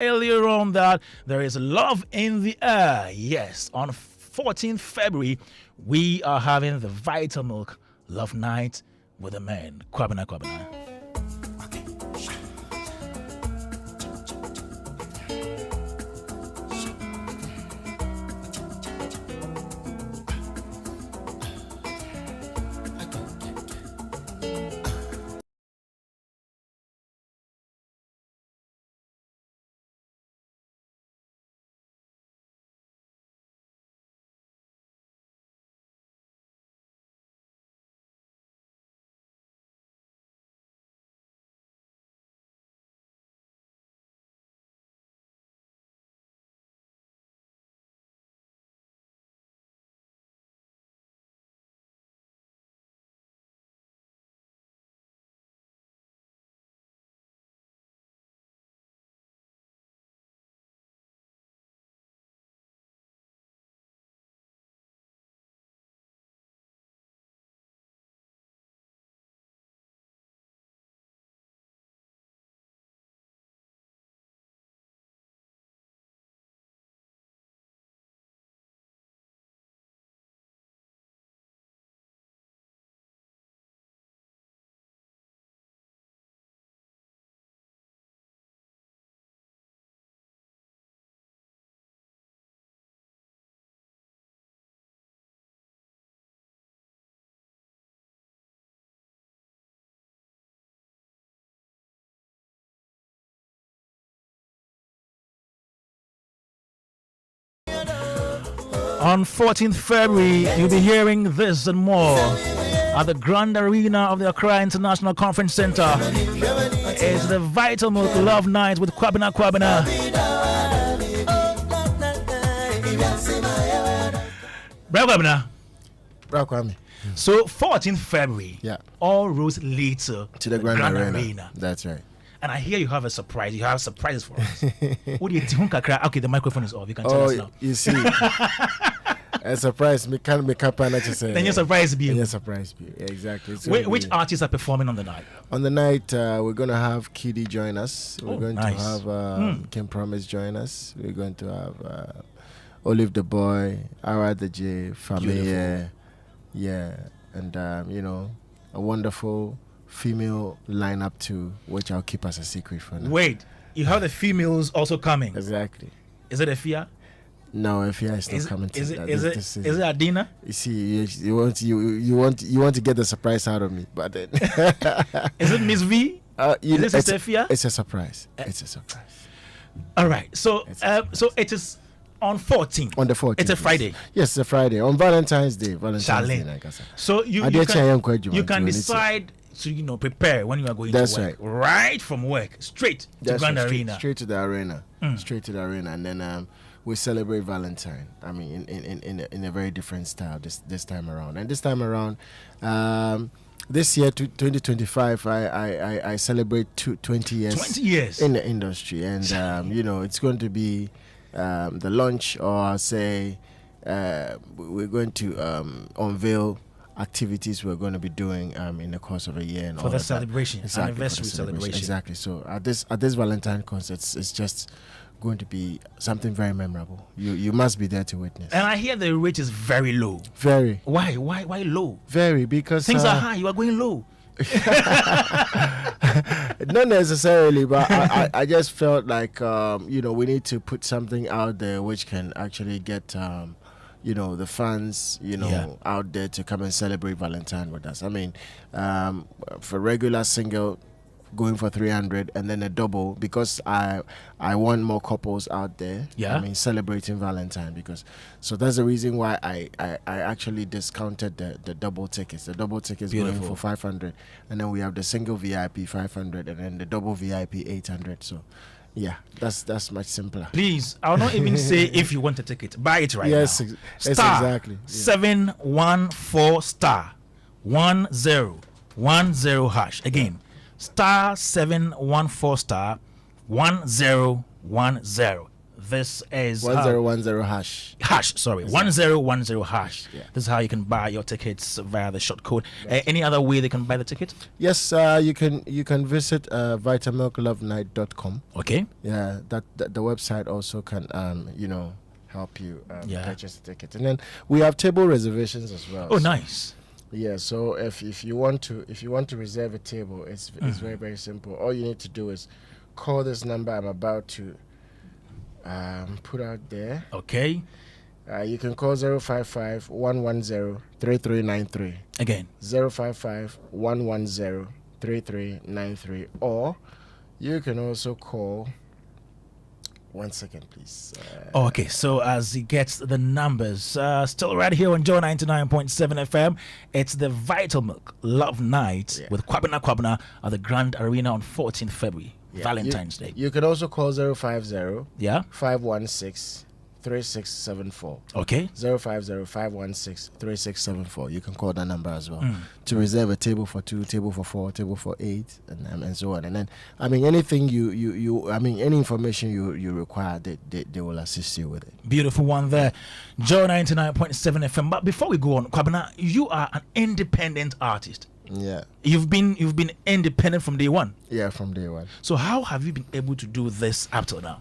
earlier on that there is love in the air. Yes, on 14th February, we are having the Vital Milk Love Night with the man, Kwame Dadzie. On 14th February, you'll be hearing this and more at the Grand Arena of the Accra International Conference Center. It's the Vital Milk Love Night with Kwame Dadzie. Bravo, Kwame. So 14th February, Yeah. all roads lead to the Grand Arena. That's right. And I hear you have a surprise. You have surprises for us. What do you think? Okay, the microphone is off. You can tell us now. You see, a surprise. Me can't make up and say. Then your surprise be. Your surprise be. Exactly. Which artists are performing on the night? On the night, we're going to have Kiddy join us. We're going nice. to have Kim Promise join us. We're going to have Olive the Boy, Ara the J, Famille. Yeah. And, a wonderful female lineup too, which I'll keep as a secret for now. Wait, you have the females also coming? Exactly. Is it Afia? No, Afia is not coming. Is it Adina? You see, you want to get the surprise out of me, but then is it Miss V? Is it Afia? It's a surprise. It's a surprise. All right. So so it is on 14th. On the 14th. It's a Friday. Yes, it's a Friday on Valentine's Day. So you can decide to prepare when you are going to work. Right from work, straight to Grand Arena. Straight to the arena. Straight to the arena, and then we celebrate Valentine. I mean, in a very different style this time around. And this time around, this year, 2025, I celebrate 20 years. 20 years in the industry, and it's going to be the launch, or I'll say, we're going to unveil activities we're going to be doing in the course of a year and for the celebration, anniversary celebration. Exactly. So at this Valentine concert, it's just going to be something very memorable. You must be there to witness. And I hear the rate is very low. Very. Why low? Very, because things are high. You are going low. Not necessarily, but I just felt like we need to put something out there which can actually get the fans, out there to come and celebrate Valentine with us. I mean, for regular single, going for 300, and then a double, because I want more couples out there. Yeah. I mean, celebrating Valentine, so that's the reason why I actually discounted the double tickets. The double tickets going for 500, and then we have the single VIP 500, and then the double VIP 800. So. Yeah, that's much simpler. Please, I'll not even say if you want a ticket, buy it right now. Yes, exactly. 714 star 1010 hash. Again, star 714 star 1010. This is 1010 hash. Sorry, 1010 hash. Yeah. This is how you can buy your tickets via the short code. Any other way they can buy the ticket? Yes, you can visit vitamilklovenight.com. Okay. Yeah, that the website also can help you purchase the ticket, and then we have table reservations as well. Oh, nice. Yeah, so if you want to reserve a table, it's very, very simple. All you need to do is call this number I'm about to put out there. Okay. You can call 055-110-3393. Again. 055-110-3393. Or you can also call. 1 second, please. Okay, so as he gets the numbers, still right here on Joe 99.7 FM, it's the Vital Milk Love Night with Kwabena at the Grand Arena on 14th February, Valentine's Day. You can also call 050 Yeah. 516 3674. Okay. 050-516-3674. You can call that number as well to reserve a table for 2, table for 4, table for 8, and so on. And then, I mean, anything any information you require, they will assist you with it. Beautiful one there, Joe 99.7 FM. But before we go on, Kwabena, you are an independent artist. Yeah. You've been independent from day one. Yeah, from day one. So how have you been able to do this up till now?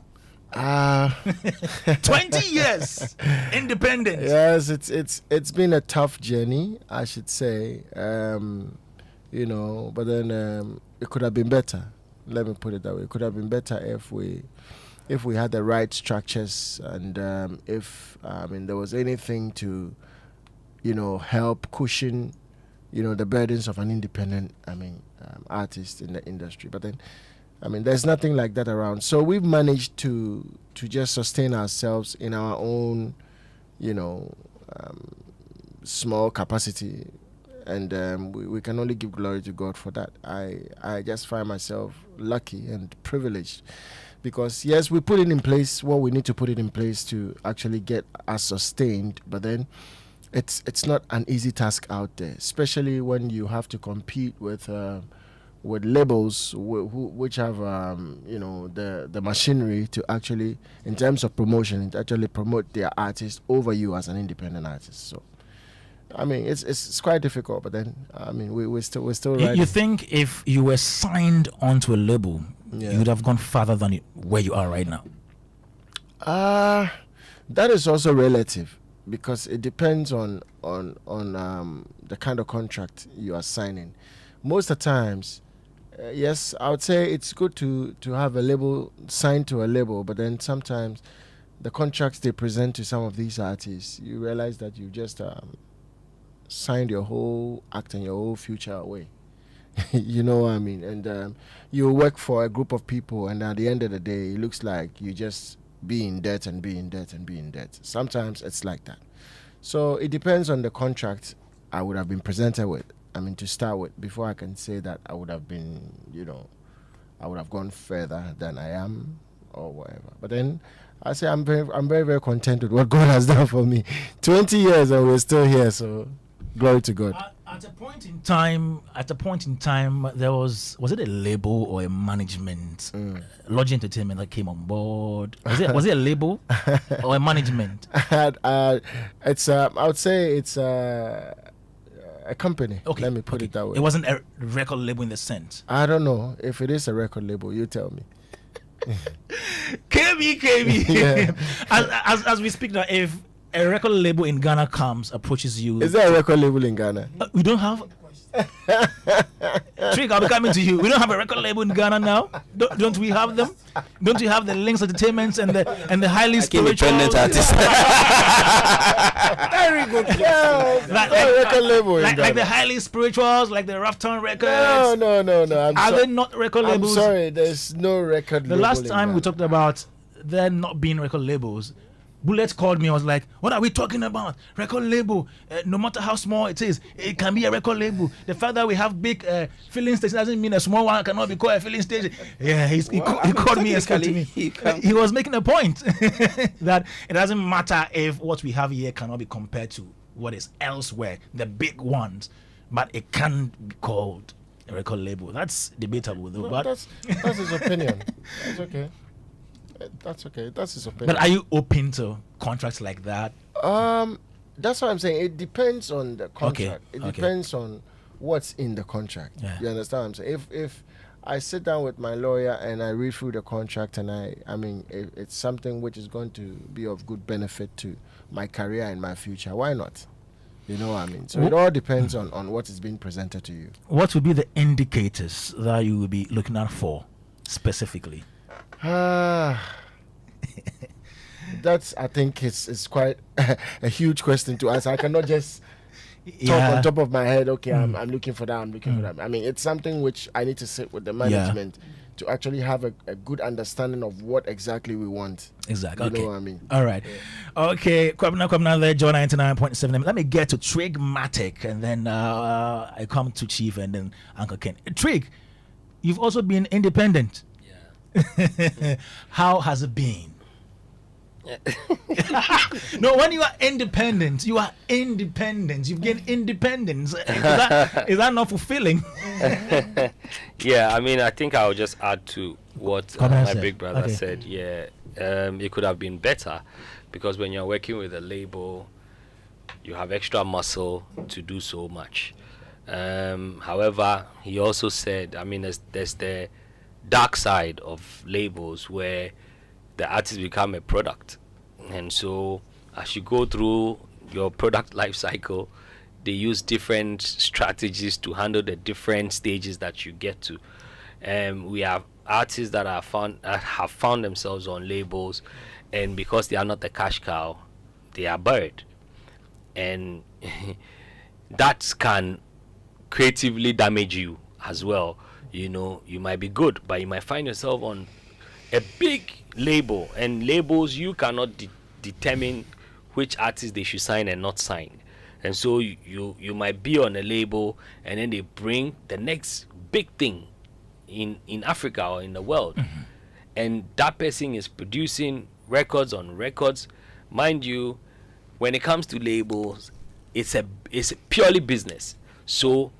20 years independent. Yes, it's been a tough journey, I should say. But then it could have been better. Let me put it that way. It could have been better if we had the right structures, and if there was anything to help cushion the burdens of an independent artist in the industry. But then there's nothing like that around. So we've managed to just sustain ourselves in our own, small capacity, and we can only give glory to God for that. I just find myself lucky and privileged, because yes, we put it in place what we need to put it in place to actually get us sustained, but then it's not an easy task out there, especially when you have to compete with labels which have the machinery to actually, in terms of promotion, to actually promote their artist over you as an independent artist. So it's quite difficult, but then we're still right. You think if you were signed onto a label, you would have gone farther than where you are right now? That is also relative, because it depends on the kind of contract you are signing. Most of the times, yes, I would say it's good to have a label, signed to a label, but then sometimes the contracts they present to some of these artists, you realize that you just signed your whole act and your whole future away. You know what I mean? And you work for a group of people, and at the end of the day, it looks like you just be in debt and be in debt and be in debt. Sometimes it's like that. So it depends on the contract I would have been presented with. To start with, before I can say that I would have been, I would have gone further than I am or whatever. But then I say I'm very, very content with what God has done for me. 20 years and we're still here, so glory to God. At a point in time, there was it a label or a management, Lodge Entertainment, that came on board? Was it a label or a management? I would say it's a company. Okay. Let me put it that way. It wasn't a record label in the sense. I don't know if it is a record label. You tell me. KB. Yeah. As we speak now, if a record label in Ghana approaches you, is there a record label in Ghana? We don't have. Trick, I'll be coming to you. We don't have a record label in Ghana now. Don't we have them? Don't you have the Links Entertainments and the highly spiritual independent artists? Very good. Like record label in Ghana. Like the highly spirituals, like the Rafton Records. No. Are they not record labels? I'm sorry, there's no record label. The last time we talked about there not being record labels, Bullet called me. I was like, what are we talking about? Record label. No matter how small it is, it can be a record label. The fact that we have big filling stations doesn't mean a small one cannot be called a filling station. Yeah, he called me and said to me. He was making a point that it doesn't matter if what we have here cannot be compared to what is elsewhere, the big ones, but it can be called a record label. That's debatable, though. No, but that's his opinion. That's okay. That's okay. That's his opinion. But are you open to contracts like that? That's what I'm saying. It depends on the contract. Okay, It okay. depends on what's in the contract. Yeah. You understand what I'm saying? If I sit down with my lawyer and I read through the contract and I mean, it's something which is going to be of good benefit to my career and my future, why not? You know what I mean? So it all depends on what is being presented to you. What would be the indicators that you would be looking out for specifically? That's, I think it's quite a huge question to answer. I cannot just talk on top of my head. Okay, I'm looking for that. I'm looking for that. I mean, it's something which I need to sit with the management to actually have a good understanding of what exactly we want. Exactly. You Okay. know what I mean? All right. Yeah. Okay. Kwabena there, John 99.7. Let me get to Trigmatic, and then I come to Chief, and then Uncle Ken. Trig, you've also been independent. Yeah. How has it been? No, when you are independent, you are independent. You've gained independence. Is that not fulfilling? Yeah, I mean, I think I'll just add to what my big brother said. Yeah, it could have been better, because when you're working with a label, you have extra muscle to do so much. However, he also said, I mean, there's the dark side of labels where the artist become a product, and so as you go through your product life cycle, they use different strategies to handle the different stages that you get to. We have artists that have found themselves on labels, and because they are not the cash cow, they are buried, and that can creatively damage you as well. You know, you might be good, but you might find yourself on a big label, and labels, you cannot determine which artist they should sign and not sign. And so you might be on a label, and then they bring the next big thing in Africa or in the world, and that person is producing records on records. Mind you, when it comes to labels, it's purely business. So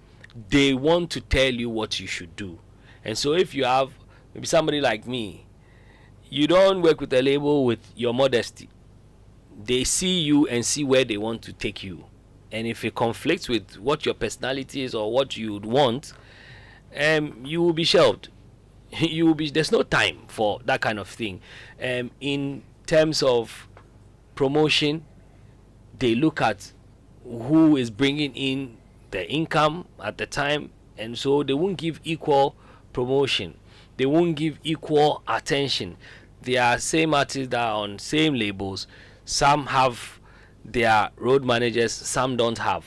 they want to tell you what you should do. And so if you have maybe somebody like me, you don't work with a label with your modesty. They see you and see where they want to take you. And if it conflicts with what your personality is or what you would want, you will be shelved. There's no time for that kind of thing. In terms of promotion, they look at who is bringing in the income at the time, and so they won't give equal promotion. They won't give equal attention. There are same artists that are on same labels. Some have their road managers, some don't have.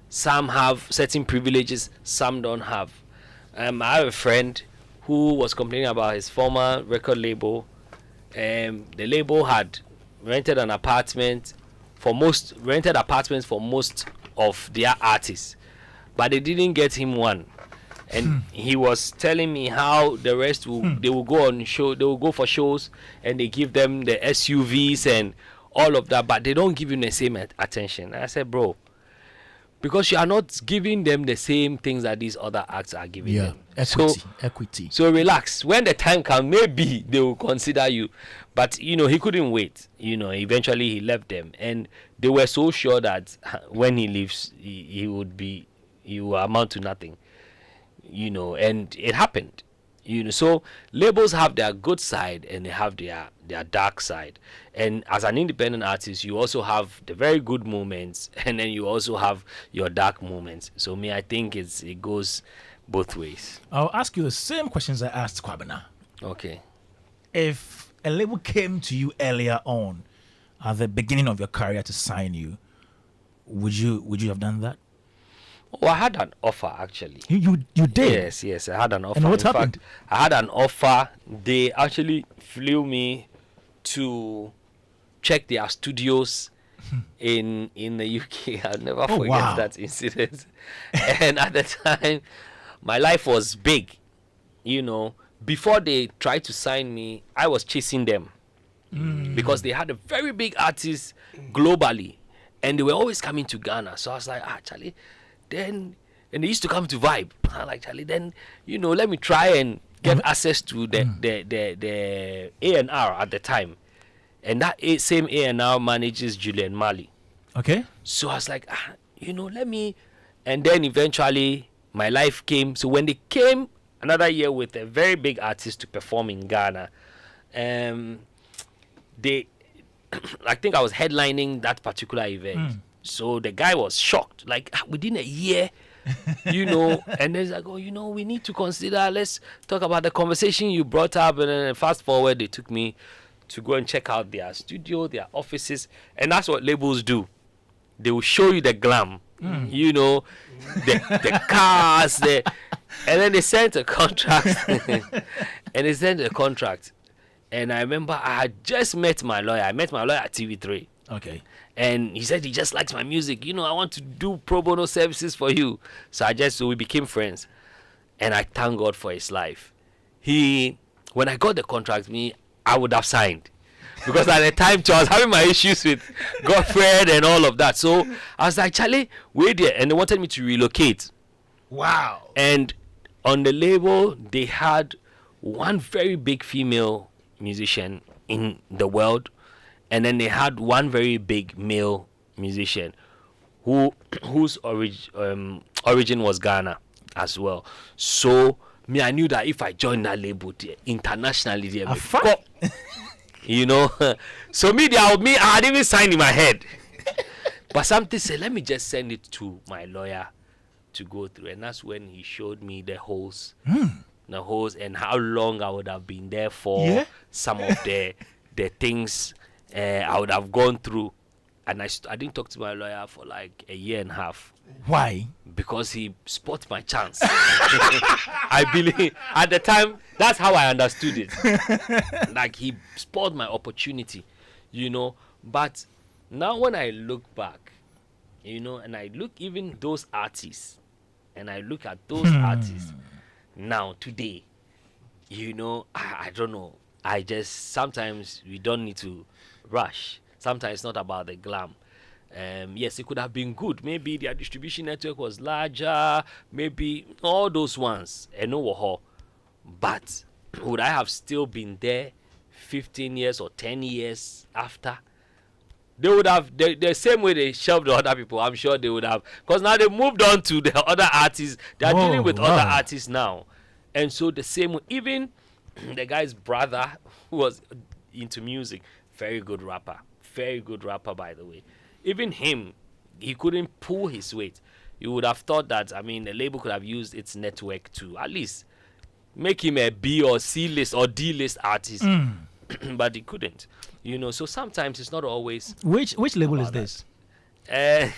Some have certain privileges, some don't have. I have a friend who was complaining about his former record label. The label had rented apartments for most of their artists, but they didn't get him one. And he was telling me how the rest they will go on show, they will go for shows, and they give them the SUVs and all of that, but they don't give you the same attention. And I said, bro, because you are not giving them the same things that these other acts are giving them. Equity. So relax. When the time comes, maybe they will consider you. But he couldn't wait. Eventually he left them, and they were so sure that when he leaves, he will amount to nothing. And it happened. So labels have their good side and they have their dark side. And as an independent artist, you also have the very good moments, and then you also have your dark moments. So I think it goes both ways. I'll ask you the same questions I asked Kwabena. Okay. If a label came to you earlier on at the beginning of your career to sign you, would you have done that? Oh, I had an offer actually. You did? Yes, I had an offer. And what happened? Fact, I had an offer. They actually flew me to check their studios in the UK. I'll never forget that incident. And at the time, my life was big. Before they tried to sign me, I was chasing them because they had a very big artist globally, and they were always coming to Ghana. So I was like, Charlie. And they used to come to Vibe. I'm like, Charlie, then, let me try and get access to the A&R at the time. And that same A&R manages Julian Marley. Okay. So I was like, let me. And then eventually my life came. So when they came another year with a very big artist to perform in Ghana, I think I was headlining that particular event. So the guy was shocked. Like, within a year, and then he's like, we need to consider, let's talk about the conversation you brought up. And then fast forward, they took me to go and check out their studio, their offices. And that's what labels do. They will show you the glam, the cars, and then they sent a contract. And I remember I had just met my lawyer. I met my lawyer at TV3. Okay. And he said he just likes my music. I want to do pro bono services for you. So we became friends. And I thank God for his life. When I got the contract, I would have signed. Because at the time, I was having my issues with Godfred and all of that. So I was like, Charlie, wait there. And they wanted me to relocate. Wow. And on the label, they had one very big female musician in the world. And then they had one very big male musician whose origin was Ghana as well. So I knew that if I joined that label internationally, so I had even signed in my head. But something said, let me just send it to my lawyer to go through. And that's when he showed me the holes and how long I would have been there for, some of the things I would have gone through. And I didn't talk to my lawyer for like a year and a half. Why? Because he spotted my chance. I believe at the time, that's how I understood it. Like, he spotted my opportunity, But now when I look back, and I look even those artists, and I look at those artists now, today, I don't know. Sometimes we don't need to rush. Sometimes it's not about the glam. Yes, it could have been good. Maybe their distribution network was larger. Maybe all those ones. But would I have still been there 15 years or 10 years after? They would have, the same way they shelved the other people, I'm sure they would have. Because now they moved on to the other artists. They are dealing with other artists now. And so the same way, even the guy's brother who was into music, very good rapper, by the way. Even him, he couldn't pull his weight. You would have thought that, the label could have used its network to at least make him a B or C list or D list artist. But he couldn't. So sometimes it's not always. Which label is this? But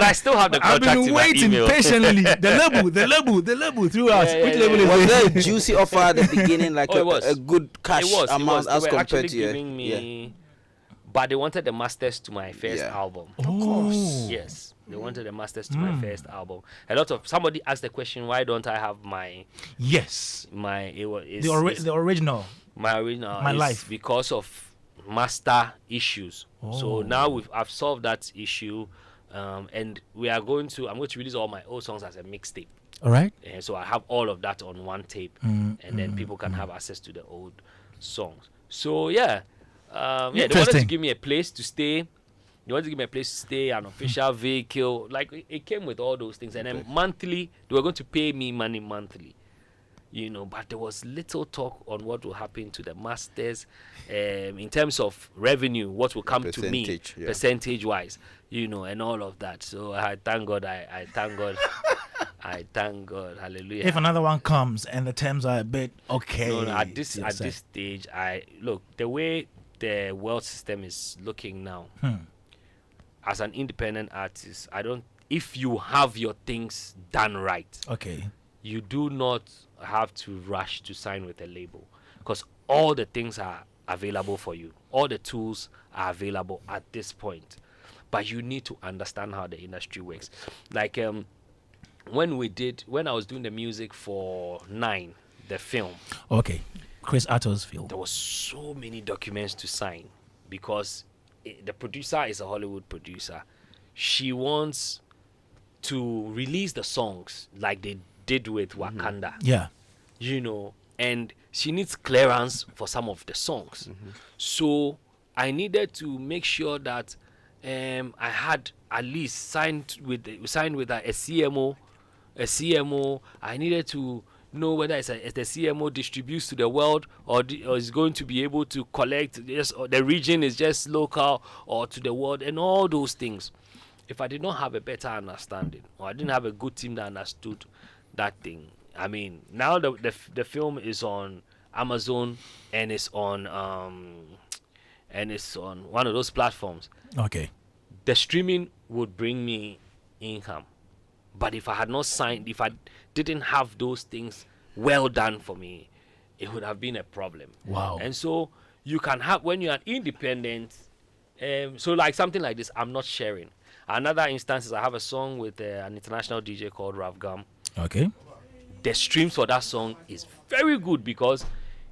I still have the contract. I've been waiting patiently. The label throughout. Which label is Was this? there a juicy offer at the beginning, like a good cash amount as they were compared to giving me, but they wanted the masters to my first album. Of course. Yes, they wanted the masters to my first album. Somebody asked the question, why don't I have my the original. My original. My life. Because of master issues. So now I've solved that issue, and I'm going to release all my old songs as a mixtape. All right. And so I have all of that on one tape, and then people can have access to the old songs. So they wanted to give me a place to stay. An official vehicle. Like, it came with all those things, and then monthly they were going to pay me money monthly. But there was little talk on what will happen to the masters in terms of revenue, what will come to me, percentage-wise, and all of that. So I thank God. I thank God. I thank God. Hallelujah. If another one comes and the terms are a bit okay. No, at this stage, the way the world system is looking now, as an independent artist, if you have your things done right, you do not have to rush to sign with a label, because all the things are available for you. All the tools are available at this point, but you need to understand how the industry works. Like when I was doing the music for 9, the film. Okay, Chris Atto's film. There was so many documents to sign, because the producer is a Hollywood producer. She wants to release the songs like they did with Wakanda. and she needs clearance for some of the songs. So I needed to make sure that I had at least signed with a CMO. I needed to know whether the CMO distributes to the world or is going to be able to collect or the region is just local or to the world, and all those things. If I did not have a better understanding, or I didn't have a good team that understood that thing, I mean, now the film is on Amazon and it's on one of those platforms. Okay. The streaming would bring me income, but if I had not signed, if I didn't have those things well done for me, it would have been a problem. Wow. And so you can have, when you are independent, so like something like this, I'm not sharing. Another instance is I have a song with an international DJ called Rav Gam. Okay. The streams for that song is very good because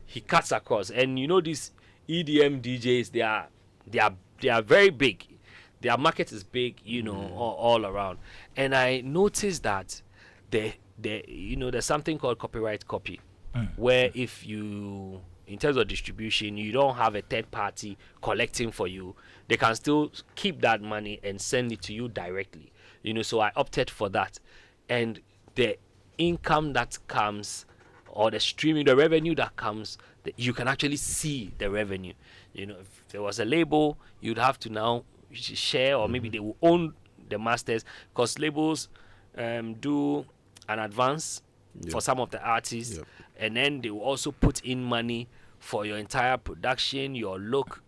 he cuts across. And these EDM DJs, they are very big. Their market is big, all around. And I noticed that there's something called copyright copy, where if you, in terms of distribution, you don't have a third party collecting for you, they can still keep that money and send it to you directly. So I opted for that. And the income that comes, or the streaming, the revenue that comes, you can actually see the revenue. If there was a label, you'd have to now share, or maybe they will own the masters, because labels do an advance for some of the artists, and then they will also put in money for your entire production, your look.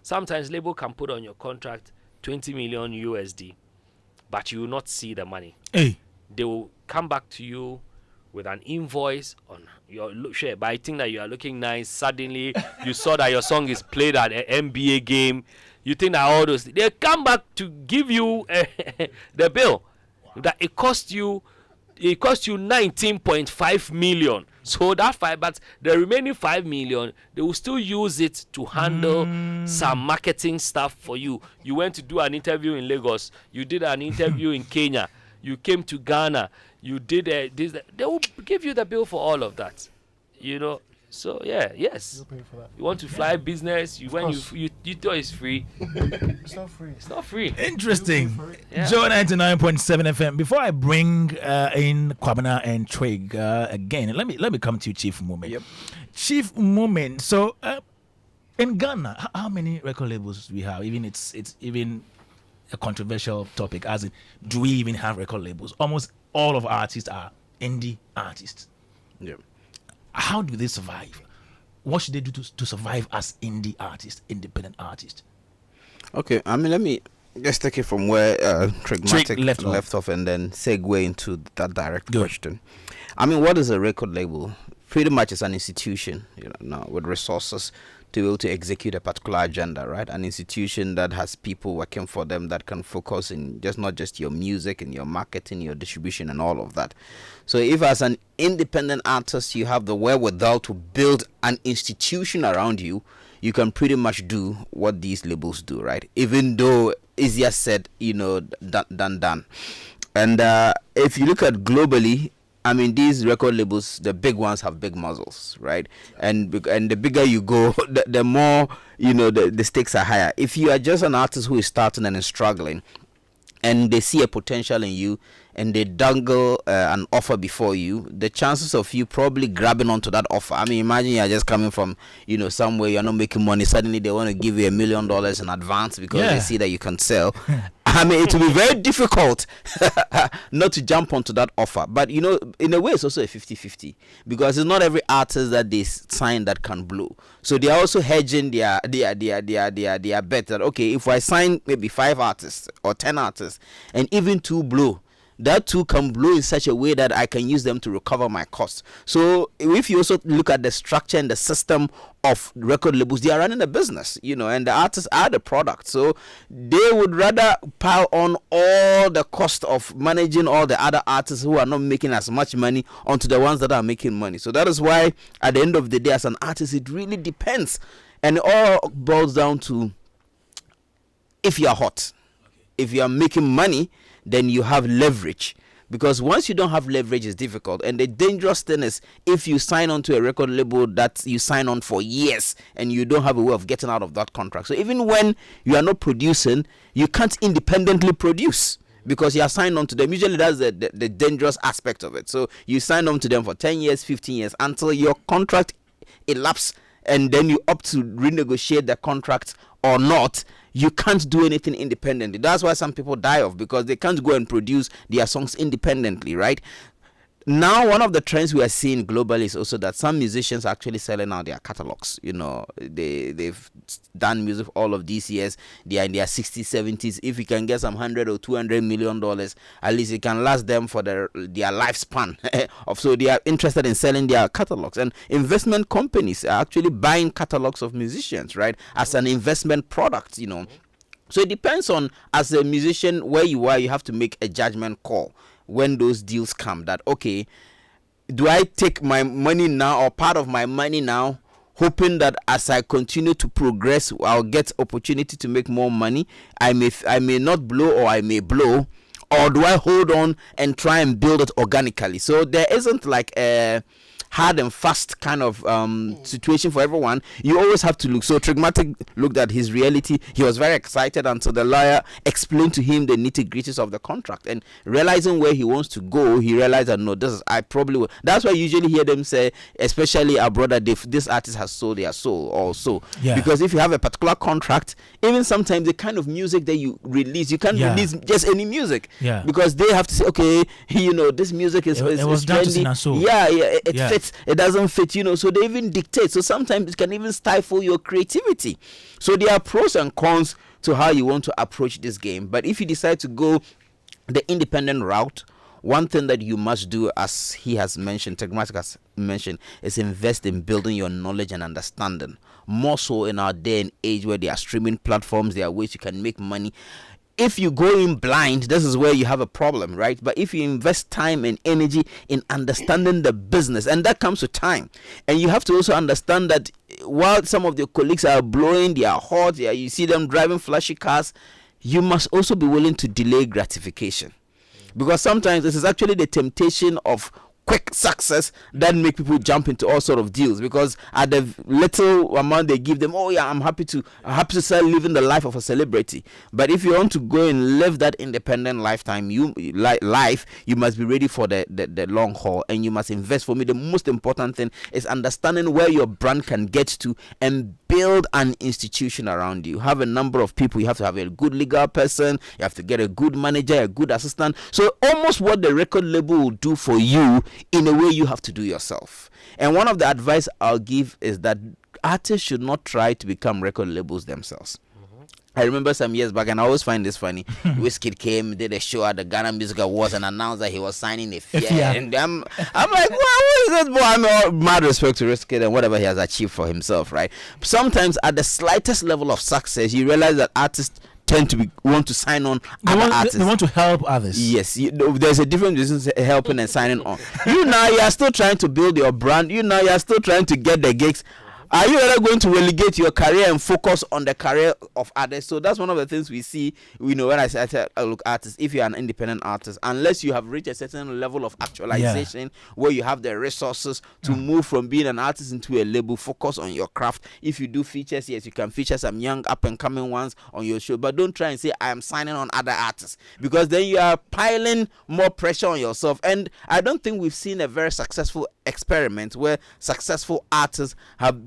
Sometimes label can put on your contract 20 million USD, but you will not see the money. Hey. They will come back to you with an invoice on your look. Sure, but I think that you are looking nice. Suddenly, you saw that your song is played at an NBA game. You think that all those, they come back to give you the bill that it cost you 19.5 million. So that but the remaining 5 million, they will still use it to handle some marketing stuff for you. You went to do an interview in Lagos. You did an interview in Kenya. You came to Ghana. You did this. They will give you the bill for all of that. So yes. You'll pay for that. You want to fly business? You thought it's free. It's not free. It's not free. Interesting. Yeah. Joe 99.7 FM. Before I bring in Kwame and Twig again, let me come to you, Chief Moment. Yep. Chief Moment. So in Ghana, how many record labels do we have? Even it's even a controversial topic, as in, do we even have record labels? Almost all of our artists are indie artists. Yeah. How do they survive? What should they do to survive as indie artists, independent artists? Okay, I mean, let me just take it from where Trigmatic left off and then segue into that direct question. I mean, what is a record label? Pretty much it's an institution, now with resources to be able to execute a particular agenda, right? An institution that has people working for them that can focus in not just your music and your marketing, your distribution and all of that. So if as an independent artist you have the wherewithal to build an institution around you, you can pretty much do what these labels do, right? Even though easier said, than done. And if you look at globally, I mean, these record labels, the big ones have big muscles, right? And the bigger you go, the more, the stakes are higher. If you are just an artist who is starting and is struggling, and they see a potential in you, and they dangle an offer before you, the chances of you probably grabbing onto that offer. I mean, imagine you're just coming from, somewhere you're not making money. Suddenly they want to give you $1 million in advance because they see that you can sell. I mean, it will be very difficult not to jump onto that offer. But, in a way, it's also a 50-50 because it's not every artist that they sign that can blow. So they are also hedging their bet that, okay, if I sign maybe 5 artists or 10 artists and even 2 blow, that too can blow in such a way that I can use them to recover my costs. So if you also look at the structure and the system of record labels, they are running a business, and the artists are the product. So they would rather pile on all the cost of managing all the other artists who are not making as much money onto the ones that are making money. So that is why at the end of the day, as an artist, it really depends. And it all boils down to if you are hot, if you are making money, then you have leverage. Because once you don't have leverage, it's difficult. And the dangerous thing is if you sign on to a record label that you sign on for years and you don't have a way of getting out of that contract. So even when you are not producing, you can't independently produce because you are signed on to them. Usually that's the dangerous aspect of it. So you sign on to them for 10 years, 15 years until your contract elapses, and then you opt to renegotiate the contract or not. You can't do anything independently. That's why some people die off, because they can't go and produce their songs independently, right? Now, one of the trends we are seeing globally is also that some musicians are actually selling out their catalogs. You know, they've done music all of these years. They are in their 60s, 70s. If you can get some $100 or $200 million, at least it can last them for their lifespan. So they are interested in selling their catalogs. And investment companies are actually buying catalogs of musicians, right, as an investment product, you know. So it depends on, as a musician, where you are, you have to make a judgment call when those deals come, that okay, do I take my money now or part of my money now, hoping that as I continue to progress I'll get opportunity to make more money? I may not blow, or I may blow. Or do I hold on and try and build it organically? So there isn't like a hard and fast kind of situation for everyone. You always have to look. So Trigmatic looked at his reality. He was very excited until the lawyer explained to him the nitty-gritties of the contract, and realizing where he wants to go, he realized that no, I probably will. That's why you usually hear them say, especially our brother Dave, this artist has sold their soul also. Yeah. Because if you have a particular contract, even sometimes the kind of music that you release, you can't release just any music. Yeah. Because they have to say, okay, you know, this music is trendy. It fits. It doesn't fit, you know, so they even dictate. So sometimes it can even stifle your creativity. So there are pros and cons to how you want to approach this game. But if you decide to go the independent route, one thing that you must do, as he has mentioned, Tegmatic has mentioned, is invest in building your knowledge and understanding. More so in our day and age where there are streaming platforms, there are ways you can make money. If you go in blind, this is where you have a problem, right? But if you invest time and energy in understanding the business, and that comes with time, and you have to also understand that while some of your colleagues are blowing, they are hot, you see them driving flashy cars, you must also be willing to delay gratification. Because sometimes this is actually the temptation of quick success that make people jump into all sort of deals, because at the little amount they give them, oh yeah, I'm happy to start living the life of a celebrity. But if you want to go and live that independent lifetime, you must be ready for the long haul, and you must invest. For me, the most important thing is understanding where your brand can get to and build an institution around you. Have a number of people. You have to have a good legal person, you have to get a good manager, a good assistant. So almost what the record label will do for you, in a way you have to do yourself. And one of the advice I'll give is that artists should not try to become record labels themselves. I remember some years back, and I always find this funny. Wizkid came, did a show at the Ghana Music Awards, and announced that he was signing a FIA. And I'm like, well, what is this boy? I mean, all mad respect to Wizkid and whatever he has achieved for himself, right? Sometimes at the slightest level of success, you realize that artists tend to want to sign on other artists. They want to help others. Yes, there's a difference between helping and signing on. You are still trying to build your brand. You are still trying to get the gigs. Are you ever going to relegate your career and focus on the career of others? So that's one of the things we see. When I say look, artists, if you're an independent artist, unless you have reached a certain level of actualization where you have the resources to move from being an artist into a label, focus on your craft. If you do features, yes, you can feature some young up and coming ones on your show, but don't try and say I am signing on other artists, because then you are piling more pressure on yourself. And I don't think we've seen a very successful experiment where successful artists have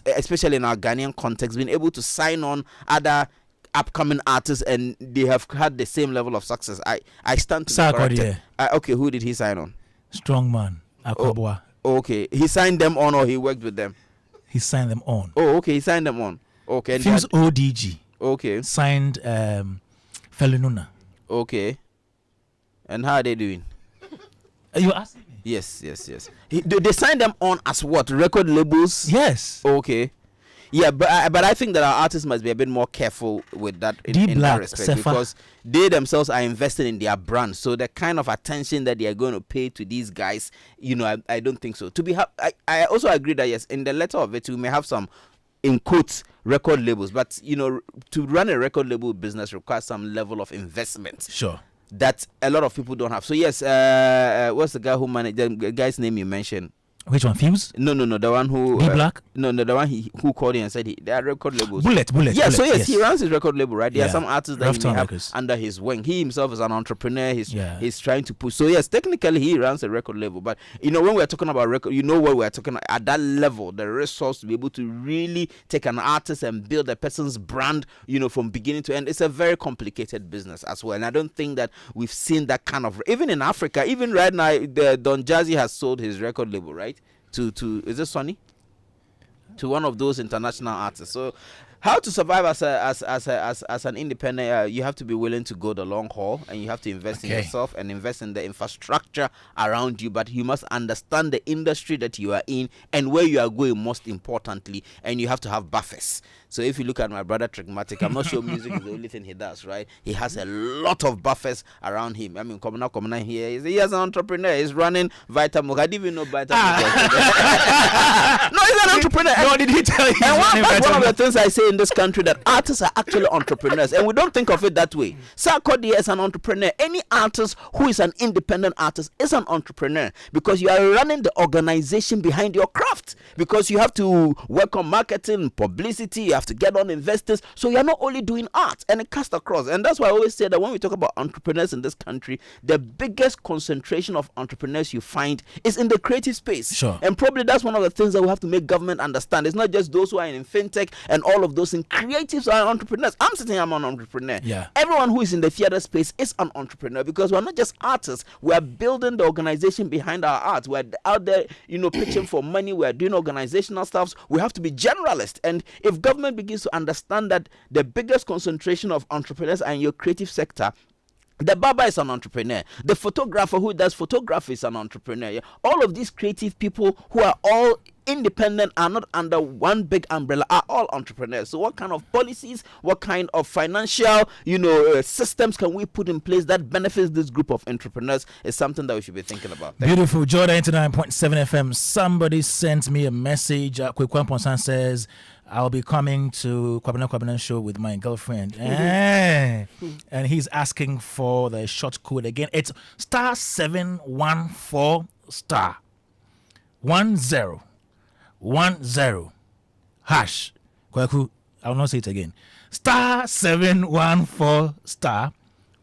especially in our Ghanaian context, been able to sign on other upcoming artists, and they have had the same level of success. I stand to be corrected. Okay, who did he sign on? Strongman Akwabwa. Okay, he signed them on, or he worked with them? He signed them on. Oh, okay, he signed them on. Okay. Fuse ODG. Okay. Signed Felununa. Okay. And how are they doing? Are you asking me? Yes. They signed them on as what? Record labels? Yes. Okay. Yeah, but I think that our artists must be a bit more careful with that in that respect, because they themselves are invested in their brand. So the kind of attention that they are going to pay to these guys, I don't think so. I also agree that yes, in the letter of it, we may have some, in quotes, record labels, but to run a record label business requires some level of investment. Sure. that a lot of people don't have. So yes, what's the guy who managed, the guy's name you mentioned? Which one? Fuse? No, the one who Black? No, the one who called in and said they are record labels. Bullet. Yeah, Bullet, so yes, he runs his record label, right? There are some artists that he may have under his wing. He himself is an entrepreneur. He's trying to push. So yes, technically he runs a record label. But when we're talking about record, what we're talking about at that level, the resource to be able to really take an artist and build a person's brand, from beginning to end. It's a very complicated business as well. And I don't think that we've seen that kind of, even in Africa, even right now, Don Jazzy has sold his record label, right? To is it Sony? To one of those international artists. So how to survive as an independent, you have to be willing to go the long haul, and you have to invest in yourself and invest in the infrastructure around you. But you must understand the industry that you are in and where you are going, most importantly, and you have to have buffers. So if you look at my brother Trigmatic, I'm not sure music is the only thing he does, right? He has a lot of buffers around him. I mean, coming out here, he is an entrepreneur. He's running Vitamilk. I didn't even know Vitamilk. No, he's an entrepreneur. No, did he tell you? And one of the things I say in this country, that artists are actually entrepreneurs, and we don't think of it that way. Sarkodie is an entrepreneur. Any artist who is an independent artist is an entrepreneur, because you are running the organization behind your craft, because you have to work on marketing, publicity, you have to get on investors. So you're not only doing art, and it cuts across. And that's why I always say that when we talk about entrepreneurs in this country, the biggest concentration of entrepreneurs you find is in the creative space. Sure. And probably that's one of the things that we have to make government understand. It's not just those who are in fintech and all of those in creatives are entrepreneurs. I'm sitting here, I'm an entrepreneur. Yeah. Everyone who is in the theater space is an entrepreneur, because we're not just artists. We're building the organization behind our art. We're out there, pitching for money. We're doing organizational stuff. We have to be generalists. And if government begins to understand that the biggest concentration of entrepreneurs are in your creative sector, the barber is an entrepreneur. The photographer who does photography is an entrepreneur. Yeah? All of these creative people who are all independent, are not under one big umbrella, are all entrepreneurs. So what kind of policies, what kind of financial, systems can we put in place that benefits this group of entrepreneurs is something that we should be thinking about. Beautiful. Jordan 89.7 FM. Somebody sent me a message. Kwekwan says, I'll be coming to Kwabena show with my girlfriend. And he's asking for the short code again. It's *714 *1010 hash. Kwaku, I will not say it again. *714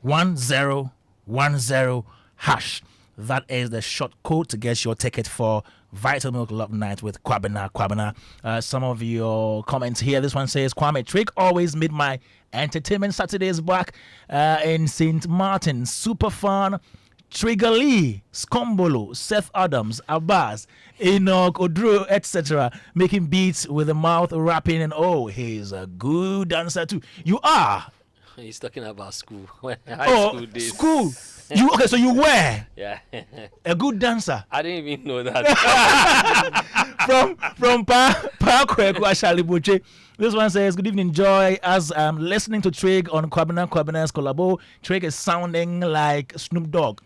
*1010 hash. That is the short code to get your ticket for Vital Milk Love Night with Kwabena. Some of your comments here. This one says, Kwame, Trick always made my entertainment Saturdays back in St. Martin. Super fun. Trigger Lee, Skombolo, Seth Adams, Abbas, Enoch, Odro, etc. Making beats with the mouth rapping, and he's a good dancer too. You are. He's talking about school. High school days. School. So you were a good dancer. I didn't even know that. from Parkweku Ashalibuche. This one says, good evening, Joy. As I'm listening to Trig on Kwabena's collabo, Trig is sounding like Snoop Dogg.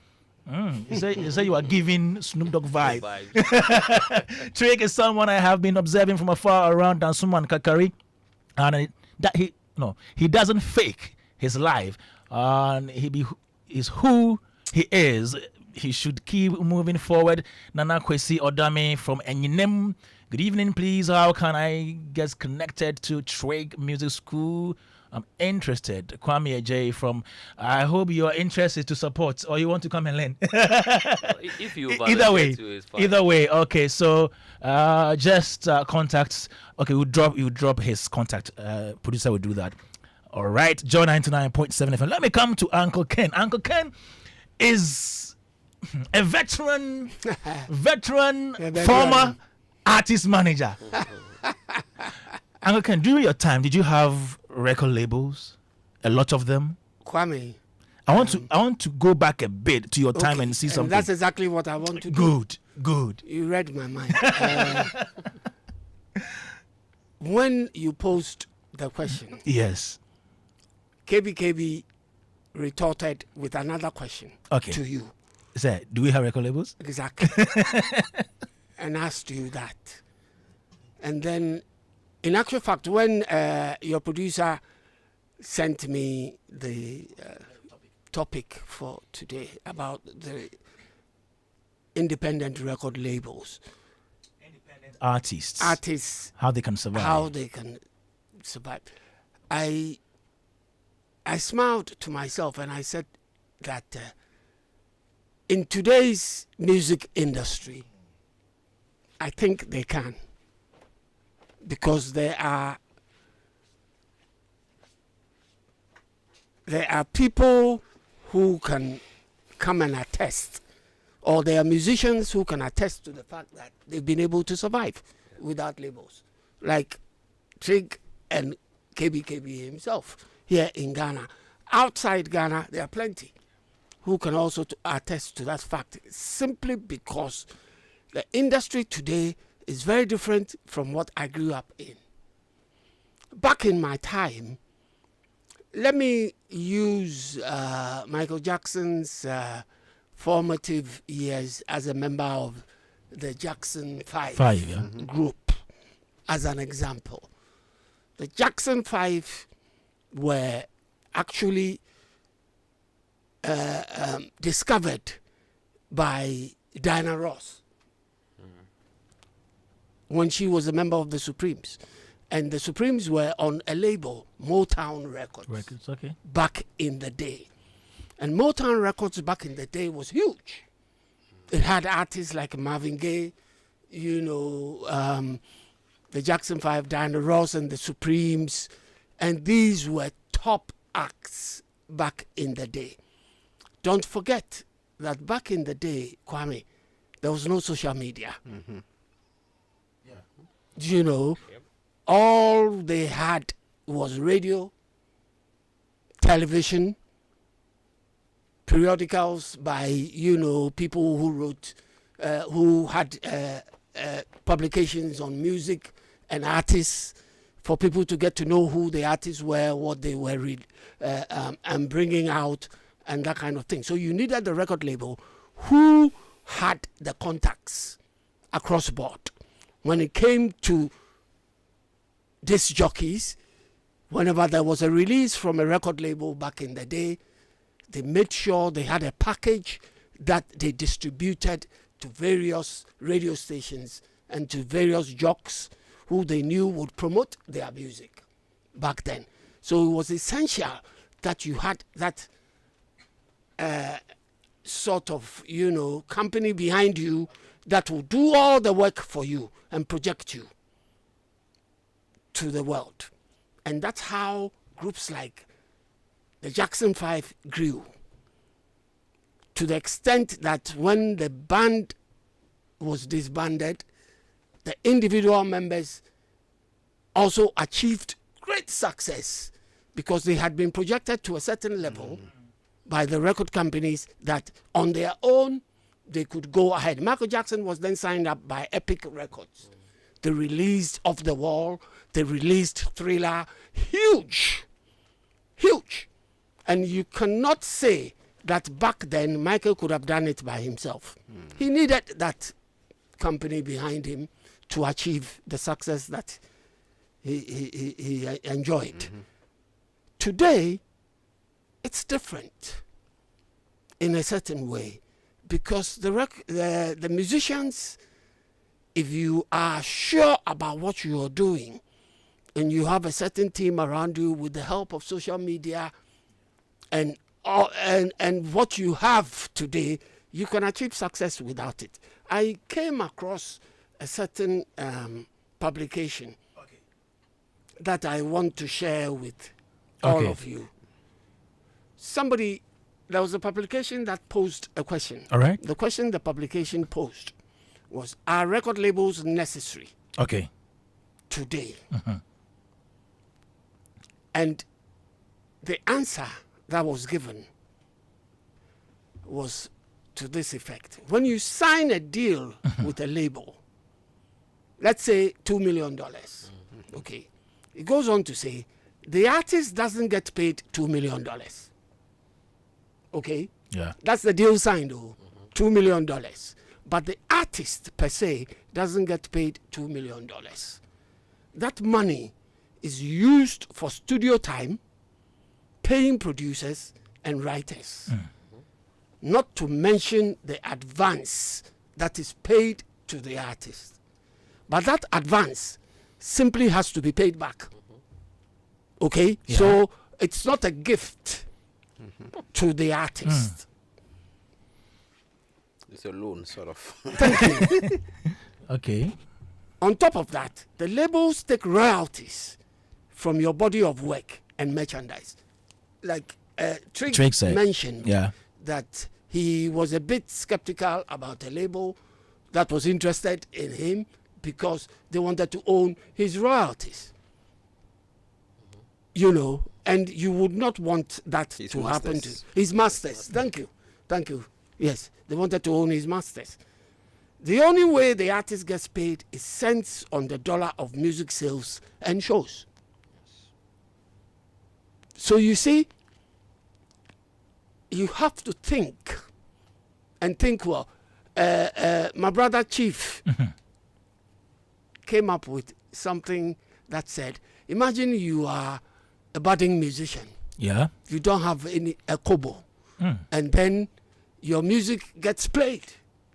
You say you are giving Snoop Dogg vibe. Trig is someone I have been observing from afar around Dansuman Kakari, and he doesn't fake his life, and he is who he is. He should keep moving forward. Nana Kwesi Odame from Enyinem. Good evening, please. How can I get connected to Trig Music School? I'm interested. Kwame Dadzie from. I hope your interest is to support, or you want to come and learn. If you either way, too, it's fine. either way. Okay, so just contacts. Okay, you drop his contact. Producer will do that. All right, John 99.7 FM. Let me come to Uncle Ken. Uncle Ken is a veteran former artist manager. Uncle Ken, during your time, did you have record labels? A lot of them? Kwame, I want to go back a bit to your time and see something. That's exactly what I want to do. Good. You read my mind. When you posed the question, yes, KBKB retorted with another question to you. Sir, do we have record labels? Exactly. And asked you that. And then, in actual fact, when your producer sent me the topic for today about the independent record labels. Independent artists. How they can survive. I smiled to myself and I said that in today's music industry, I think they can, because there are people who can come and attest, or there are musicians who can attest to the fact that they've been able to survive without labels, like Trig and KBKB himself here in Ghana. Outside Ghana, there are plenty who can also attest to that fact, simply because the industry today is very different from what I grew up in. Back in my time, let me use Michael Jackson's formative years as a member of the Jackson 5 group as an example. The Jackson 5 were actually discovered by Diana Ross when she was a member of the Supremes. And the Supremes were on a label, Motown Records, back in the day. And Motown Records back in the day was huge. It had artists like Marvin Gaye, the Jackson 5, Diana Ross and the Supremes. And these were top acts back in the day. Don't forget that back in the day, Kwame, there was no social media. Mm-hmm. Yeah. All they had was radio, television, periodicals by, people who wrote, who had publications on music and artists, for people to get to know who the artists were, what they were and bringing out, and that kind of thing. So you needed the record label who had the contacts across board. When it came to disc jockeys, whenever there was a release from a record label back in the day, they made sure they had a package that they distributed to various radio stations and to various jocks who they knew would promote their music back then. So it was essential that you had that sort of, company behind you that will do all the work for you and project you to the world. And that's how groups like the Jackson 5 grew, to the extent that when the band was disbanded, the individual members also achieved great success because they had been projected to a certain level by the record companies that on their own they could go ahead. Michael Jackson was then signed up by Epic Records. They released Off the Wall, they released Thriller, huge. And you cannot say that back then Michael could have done it by himself. He needed that company behind him to achieve the success that he enjoyed. Today, it's different in a certain way, because the musicians, if you are sure about what you are doing and you have a certain team around you with the help of social media and what you have today, you can achieve success without it. I came across a certain publication that I want to share with all of you. There was a publication that posed a question. All right. The question the publication posed was, are record labels necessary today? And the answer that was given was to this effect. When you sign a deal with a label, let's say $2 million, okay, it goes on to say, the artist doesn't get paid $2 million. Okay? Yeah. That's the deal signed, $2 million. But the artist per se doesn't get paid $2 million. That money is used for studio time, paying producers, and writers. Not to mention the advance that is paid to the artist. But that advance simply has to be paid back. Okay? Yeah. So it's not a gift to the artist. It's a loan, sort of. Thank you. Okay. On top of that, the labels take royalties from your body of work and merchandise. Like Trig mentioned that he was a bit skeptical about a label that was interested in him because they wanted to own his royalties. You know, and you would not want that his to masters. happen to his masters. Thank you. Thank you. Yes, they wanted to own his masters. The only way the artist gets paid is cents on the dollar of music sales and shows. So you see, you have to think and think well. My brother Chief came up with something that said, imagine you are a budding musician. Yeah. You don't have a kobo. And then your music gets played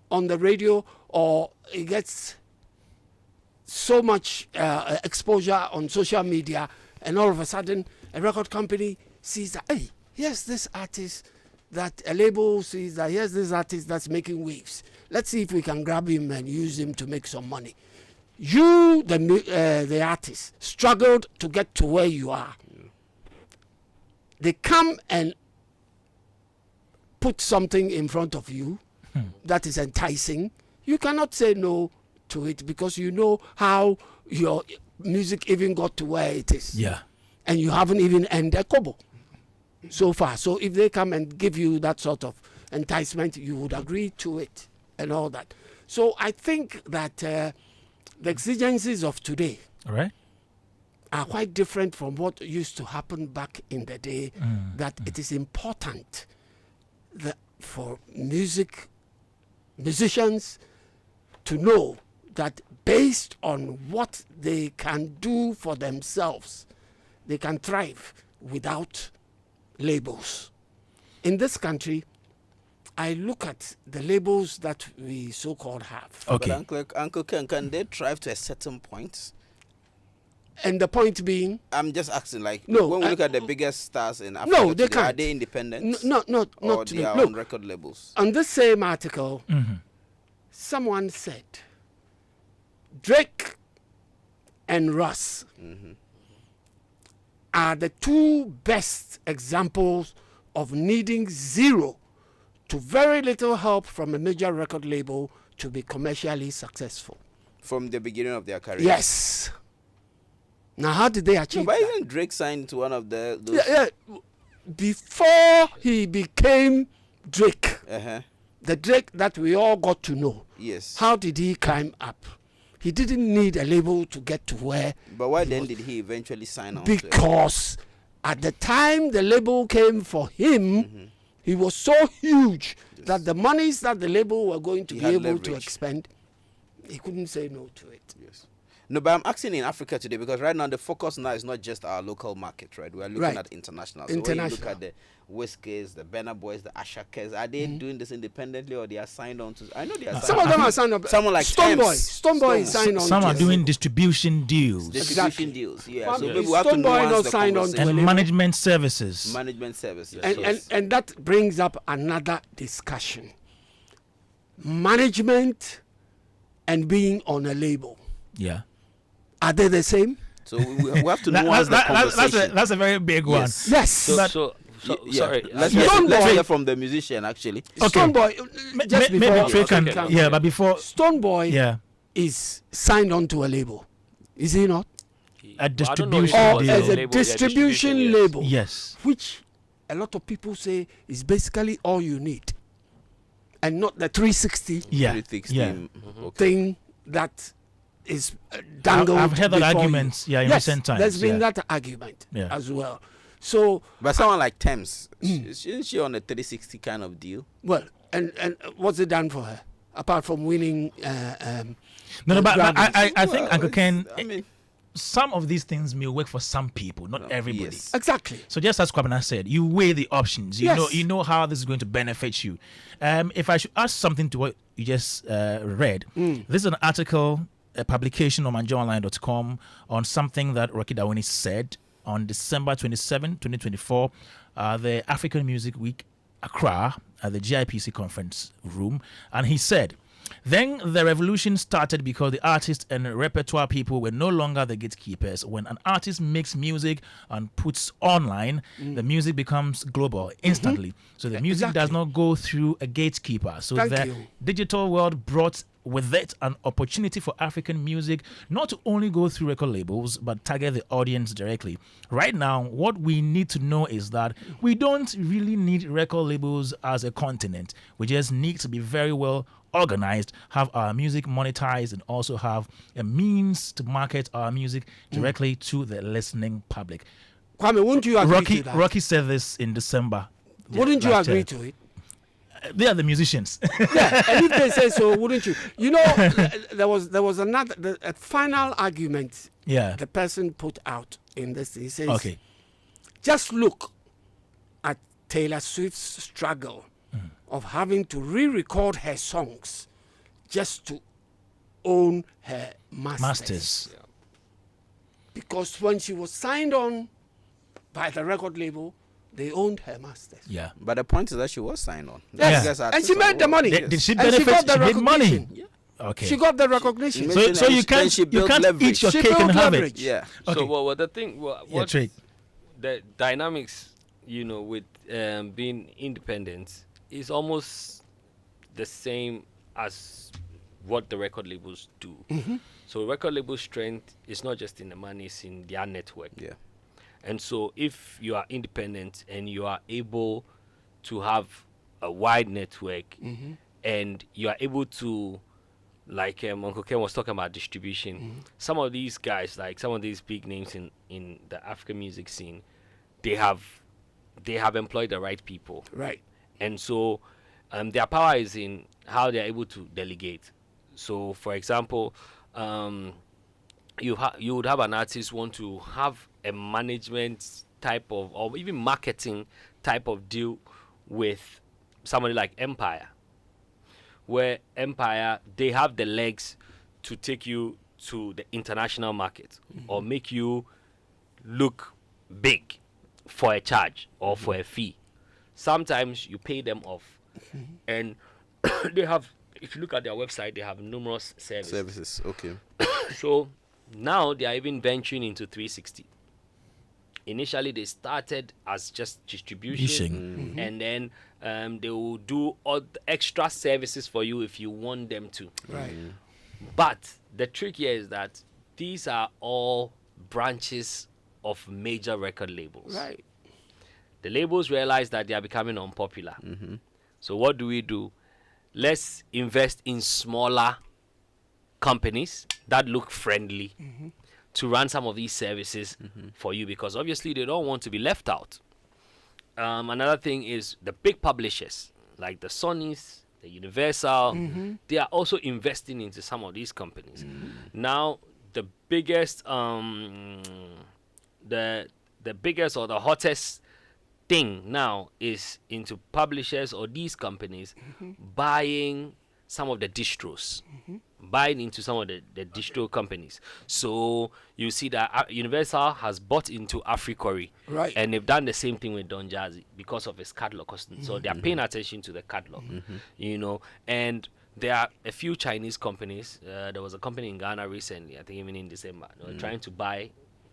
on the radio, or it gets so much exposure on social media, and all of a sudden a record company sees that, hey, here's this artist, that a label sees that here's this artist that's making waves. Let's see if we can grab him and use him to make some money. You, the artist, struggled to get to where you are. They come and put something in front of you that is enticing. You cannot say no to it because you know how your music even got to where it is. Yeah. And you haven't even earned a kobo so far. So if they come and give you that sort of enticement, you would agree to it and all that. So I think that the exigencies of today are quite different from what used to happen back in the day, that it is important that for musicians to know that based on what they can do for themselves, they can thrive without labels. In this country, I look at the labels that we so-called have. Okay. But Uncle Ken, can they thrive to a certain point? And the point being, I'm just asking, like, no, when we look at the biggest stars in Africa, no, they can't. Are they independent? Not or to they are look, on record labels? On this same article, someone said, Drake and Russ are the two best examples of needing zero to very little help from a major record label to be commercially successful. From the beginning of their career? Yes. Now, how did they achieve but that? isn't Drake signed to one of those? Yeah. Before he became Drake, the Drake that we all got to know, how did he climb up? He didn't need a label to get to where. But why then did he eventually sign on? Because at the time the label came for him, he was so huge that the monies that the label were going to be able to expend, he couldn't say no to it. Yes. No, but I'm asking in Africa today because right now the focus now is not just our local market, right? We are looking at international. So when you look at the Whiskers, the Burna Boys, the Ashakers, are they doing this independently or they are signed on to? I know they are. Some of them are signed up. Someone like Stoneboy is signed on. Some are doing distribution deals. Distribution deals, yeah. So maybe we have to nuance the conversation. And management services. Management services. And that brings up another discussion. Management and being on a label. Yeah. Are they the same? So we have to nuance the conversation. That's a very big one. Yes. Sorry. Let's hear from the musician, actually. Okay. Stoneboy, just before. But before. Stoneboy is signed on to a label. Is he not? A distribution deal. Or as a distribution label. Yes. Which a lot of people say is basically all you need. And not the 360 thing that is dangled. I've heard that arguments in recent times. There's been that argument as well. So, but someone like Thames, isn't she on a 360 kind of deal? Well, and what's it done for her apart from winning? No, but I think Uncle Ken. some of these things may work for some people, not everybody. Yes. Exactly. So just as Kwame said, you weigh the options. You Yes. know how this is going to benefit you. If I should add something to what you just read, this is an article, a publication on manjoonline.com on something that Rocky Dawini said on December 27, 2024, the African Music Week, Accra, at the GIPC conference room. And he said, then the revolution started because the artists and repertoire people were no longer the gatekeepers. When an artist makes music and puts online, the music becomes global instantly. So the music does not go through a gatekeeper. So the digital world brought with it an opportunity for African music not to only go through record labels but target the audience directly. Right now, what we need to know is that we don't really need record labels as a continent. We just need to be very well organized, have our music monetized, and also have a means to market our music directly to the listening public. Kwame, wouldn't you agree to that? Rocky said this in December. Wouldn't you agree to it? They are the musicians. Yeah, and if they say so, wouldn't you? You know, there was another a final argument. Yeah. The person put out in this. He says, Okay. Just look at Taylor Swift's struggle of having to re-record her songs just to own her masters. Yeah. Because when she was signed on by the record label, they owned her masters. Yeah. But the point is that she was signed on. Yes. And she made the money. Did she And benefit? got the She made money. recognition. Yeah. Okay. She got the recognition. So you can't eat your She cake and built have leverage. it. Yeah. Okay. So what the thing, what Trade. the dynamics, with being independent is almost the same as what the record labels do. So record label strength is not just in the money, it's in their network. Yeah. And so if you are independent and you are able to have a wide network and you are able to, like Uncle Ken was talking about distribution, some of these guys, like some of these big names in the African music scene, they have employed the right people. Right. And so their power is in how they are able to delegate. So, for example, you would have an artist want to have a management type of, or even marketing type of deal with somebody like Empire, where Empire, they have the legs to take you to the international market or make you look big for a charge or for a fee. Sometimes you pay them off, and they have, if you look at their website, they have numerous services. Okay. So now they are even venturing into 360. Initially, they started as just distribution, and then they will do all the extra services for you if you want them to. Right. But the trick here is that these are all branches of major record labels. Right. The labels realize that they are becoming unpopular. So what do? Let's invest in smaller companies that look friendly to run some of these services for you, because obviously they don't want to be left out. Another thing is the big publishers like the Sonys, the Universal, they are also investing into some of these companies. Now, the biggest, the biggest or the hottest thing now is into publishers or these companies buying some of the distros, buying into some of the distro companies. So you see that Universal has bought into Africory, Right. and they've done the same thing with Don Jazzy because of his catalog. So they are paying attention to the catalog, and there are a few Chinese companies. There was a company in Ghana recently, I think even in December, they were trying to buy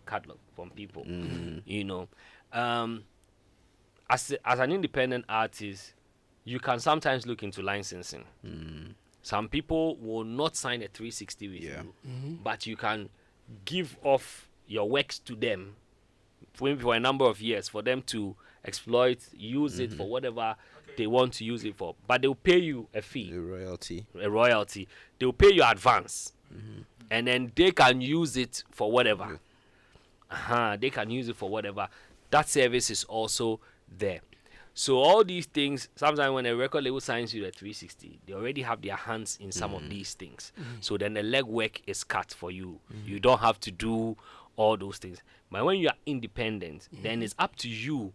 catalog from people, As an independent artist, you can sometimes look into licensing. Some people will not sign a 360 with you, but you can give off your works to them for a number of years for them to exploit, use it for whatever they want to use it for. But they'll pay you a fee. A royalty. They'll pay you advance. And then they can use it for whatever. They can use it for whatever. That service is also there. So all these things, sometimes when a record label signs you at 360, they already have their hands in some of these things. So then the legwork is cut for you. You don't have to do all those things. But when you are independent, then it's up to you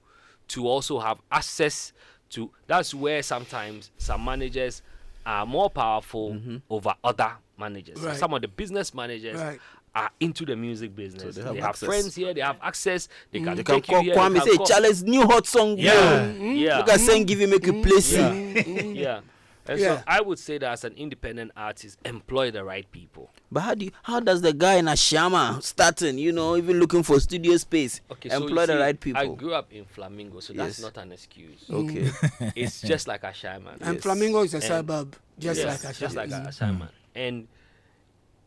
to also have access to. That's where sometimes some managers are more powerful over other managers. Right. So some of the business managers are into the music business. So they have friends here, they have access, they can You take can call you here. Kwame, say, Charles, new hot song. Yeah. Look at saying, give you, make you play. Yeah. And so I would say that as an independent artist, employ the right people. But how does the guy in Ashama starting, even looking for studio space, employ the right people? I grew up in Flamingo, so that's not an excuse. Okay. It's just like Ashaiman. And Flamingo is a suburb, just like Ashaiman. Just like Ashaiman. And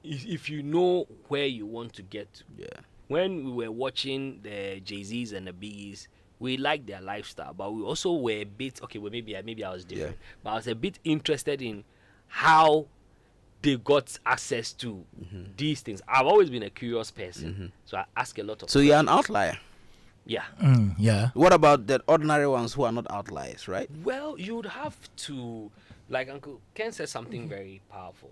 if you know where you want to get to. Yeah. When we were watching the Jay-Z's and the Biggies, we liked their lifestyle, but we also were a bit, maybe I was different, but I was a bit interested in how they got access to these things. I've always been a curious person, so I ask a lot of So you're an outlier? Yeah. Yeah. What about the ordinary ones who are not outliers, right? Well, you'd have to, like Uncle Ken said something very powerful.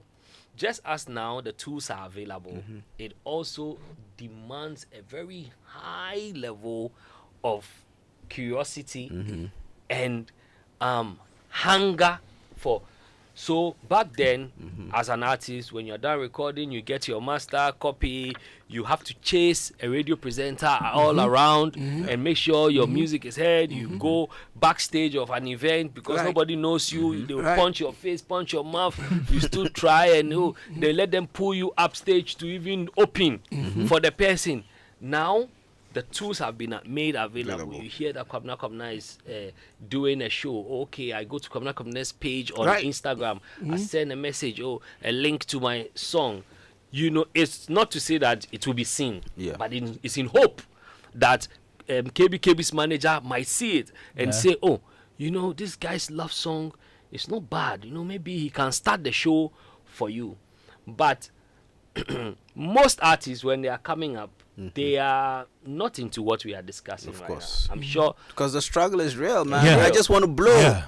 Just as now the tools are available, it also demands a very high level of curiosity and hunger for. So back then, as an artist, when you're done recording, you get your master copy, you have to chase a radio presenter all around and make sure your music is heard. You go backstage of an event because nobody knows you. They will punch your face, punch your mouth. You still try and they let them pull you upstage to even open for the person. Now, the tools have been made available. You hear that Kwame Dadzie is doing a show. Okay, I go to Kwame Dadie's page on Instagram. I send a message, a link to my song. It's not to say that it will be seen, but it's in hope that KB's manager might see it and say, this guy's love song is not bad. Maybe he can start the show for you. But most artists, when they are coming up, they are not into what we are discussing right now. I'm sure. Because the struggle is real, man. Yeah. I just want to blow. Yeah.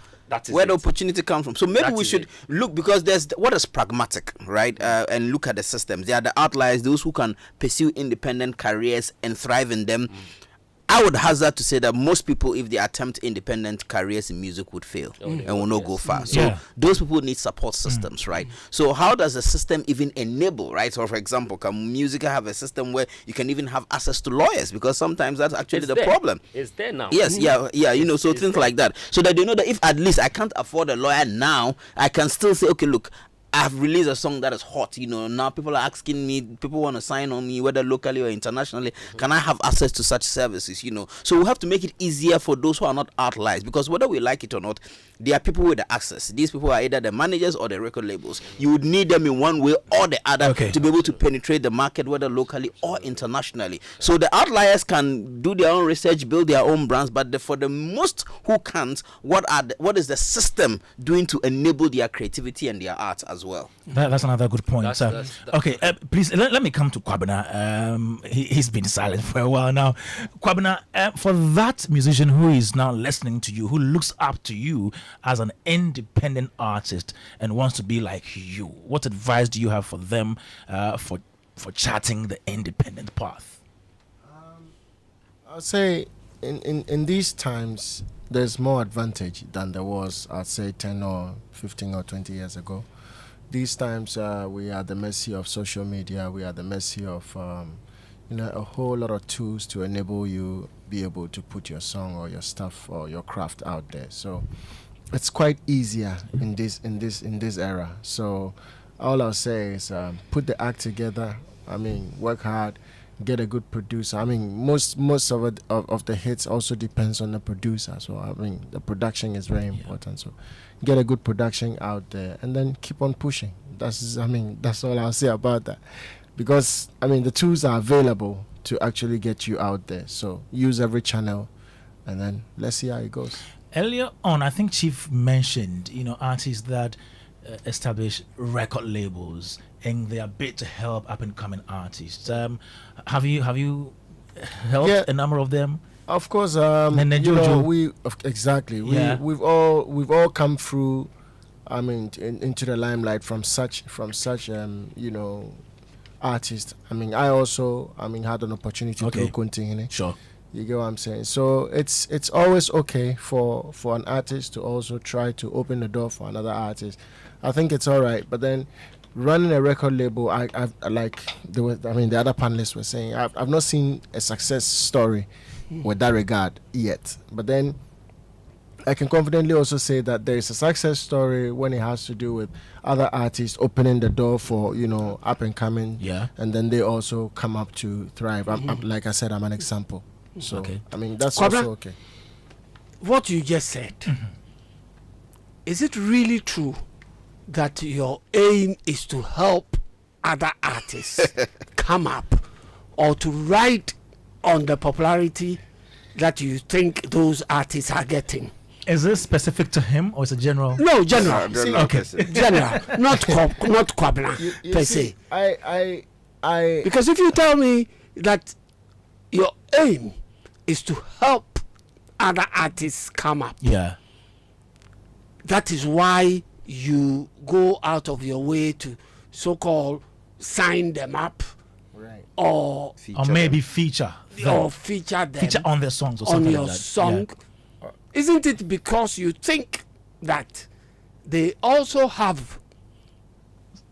Where the opportunity comes from. So maybe we should look, because there's what is pragmatic, right? And look at the systems. They are the outliers, those who can pursue independent careers and thrive in them. I would hazard to say that most people, if they attempt independent careers in music, would fail and will not go far. So those people need support systems, right? So how does the system even enable, right? So for example, can music have a system where you can even have access to lawyers? Because sometimes that's actually the problem. It's there now. Yes, so things like that. So that they know that if at least I can't afford a lawyer now, I can still say, okay, look, I've released a song that is hot, now people are asking me, people want to sign on me, whether locally or internationally. Can I have access to such services, So we have to make it easier for those who are not outliers, because whether we like it or not, there are people with the access. These people are either the managers or the record labels. You would need them in one way or the other to be able to penetrate the market, whether locally or internationally. So the outliers can do their own research, build their own brands, but for the most who can't, what is the system doing to enable their creativity and their art as well? That's another good point. Okay, please let me come to Kwabena. He's been silent for a while now. Kwabena, for that musician who is now listening to you, who looks up to you as an independent artist and wants to be like you, what advice do you have for them for charting the independent path? I'll say in these times, there's more advantage than there was, I'd say, 10 or 15 or 20 years ago. These times, we are at the mercy of social media. We are at the mercy of, a whole lot of tools to enable you be able to put your song or your stuff or your craft out there. So it's quite easier in this era. So all I'll say is put the act together. Work hard, get a good producer. Most of it, of the hits also depends on the producer. So the production is very important. So get a good production out there and then keep on pushing. That's all I'll say about that. Because the tools are available to actually get you out there. So use every channel and then let's see how it goes. Earlier on, I think Chief mentioned, artists that establish record labels in their bid to help up and coming artists. Have you helped a number of them? Of course, exactly. We've all come through. I mean, into the limelight from such artists. I mean, I also had an opportunity to continue. Sure. You get what I'm saying? So it's always okay for an artist to also try to open the door for another artist. I think it's all right, but then running a record label, the other panelists were saying, I've not seen a success story with that regard yet. But then I can confidently also say that there is a success story when it has to do with other artists opening the door for up and coming, and then they also come up to thrive. I'm, like I said, I'm an example. So I mean that's also okay. What you just said, is it really true that your aim is to help other artists come up, or to ride on the popularity that you think those artists are getting? Is this specific to him or is it general? No, general. Okay. General, not Kwabena per se. I Because if you tell me that your aim is to help other artists come up, that is why you go out of your way to so-called sign them up, right, or maybe feature them. Or feature them on their songs or on something your like that. song. Isn't it because you think that they also have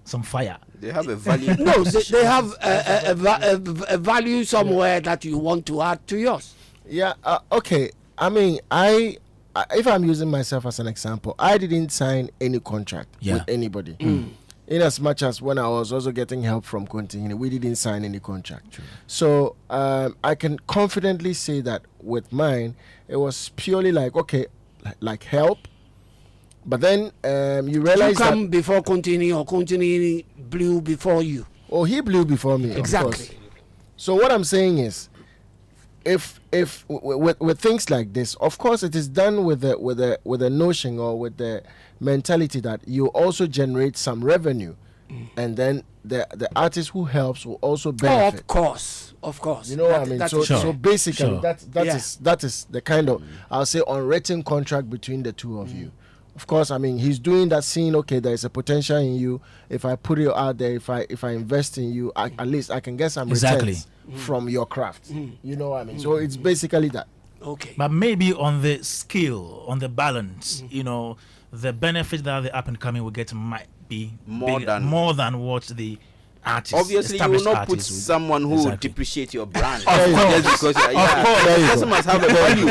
some fire? They have a value. No, they have a value somewhere that you want to add to yours. Yeah. Okay. I mean, if I'm using myself as an example, I didn't sign any contract with anybody. In as much as when I was also getting help from Continue, we didn't sign any contract. True. So I can confidently say that with mine, it was purely like help. But then you realize you come before Continue, or Continue blew before you. Oh, he blew before me. Exactly. Of course. So what I'm saying is, if with things like this, of course, it is done with the notion or with the mentality that you also generate some revenue, and then the artist who helps will also benefit. Of course. You know what I mean? So basically, that is the kind of I'll say unwritten contract between the two of you. Of course, I mean he's doing that, seeing there is a potential in you. If I put you out there, if I invest in you, at least I can get some returns from your craft. You know what I mean? So it's basically that. Okay. But maybe on the scale, on the balance, the benefit that the up and coming will get might be more than what the artist. Obviously, you will not put someone who will depreciate your brand. Of course. Just because the person must have a value.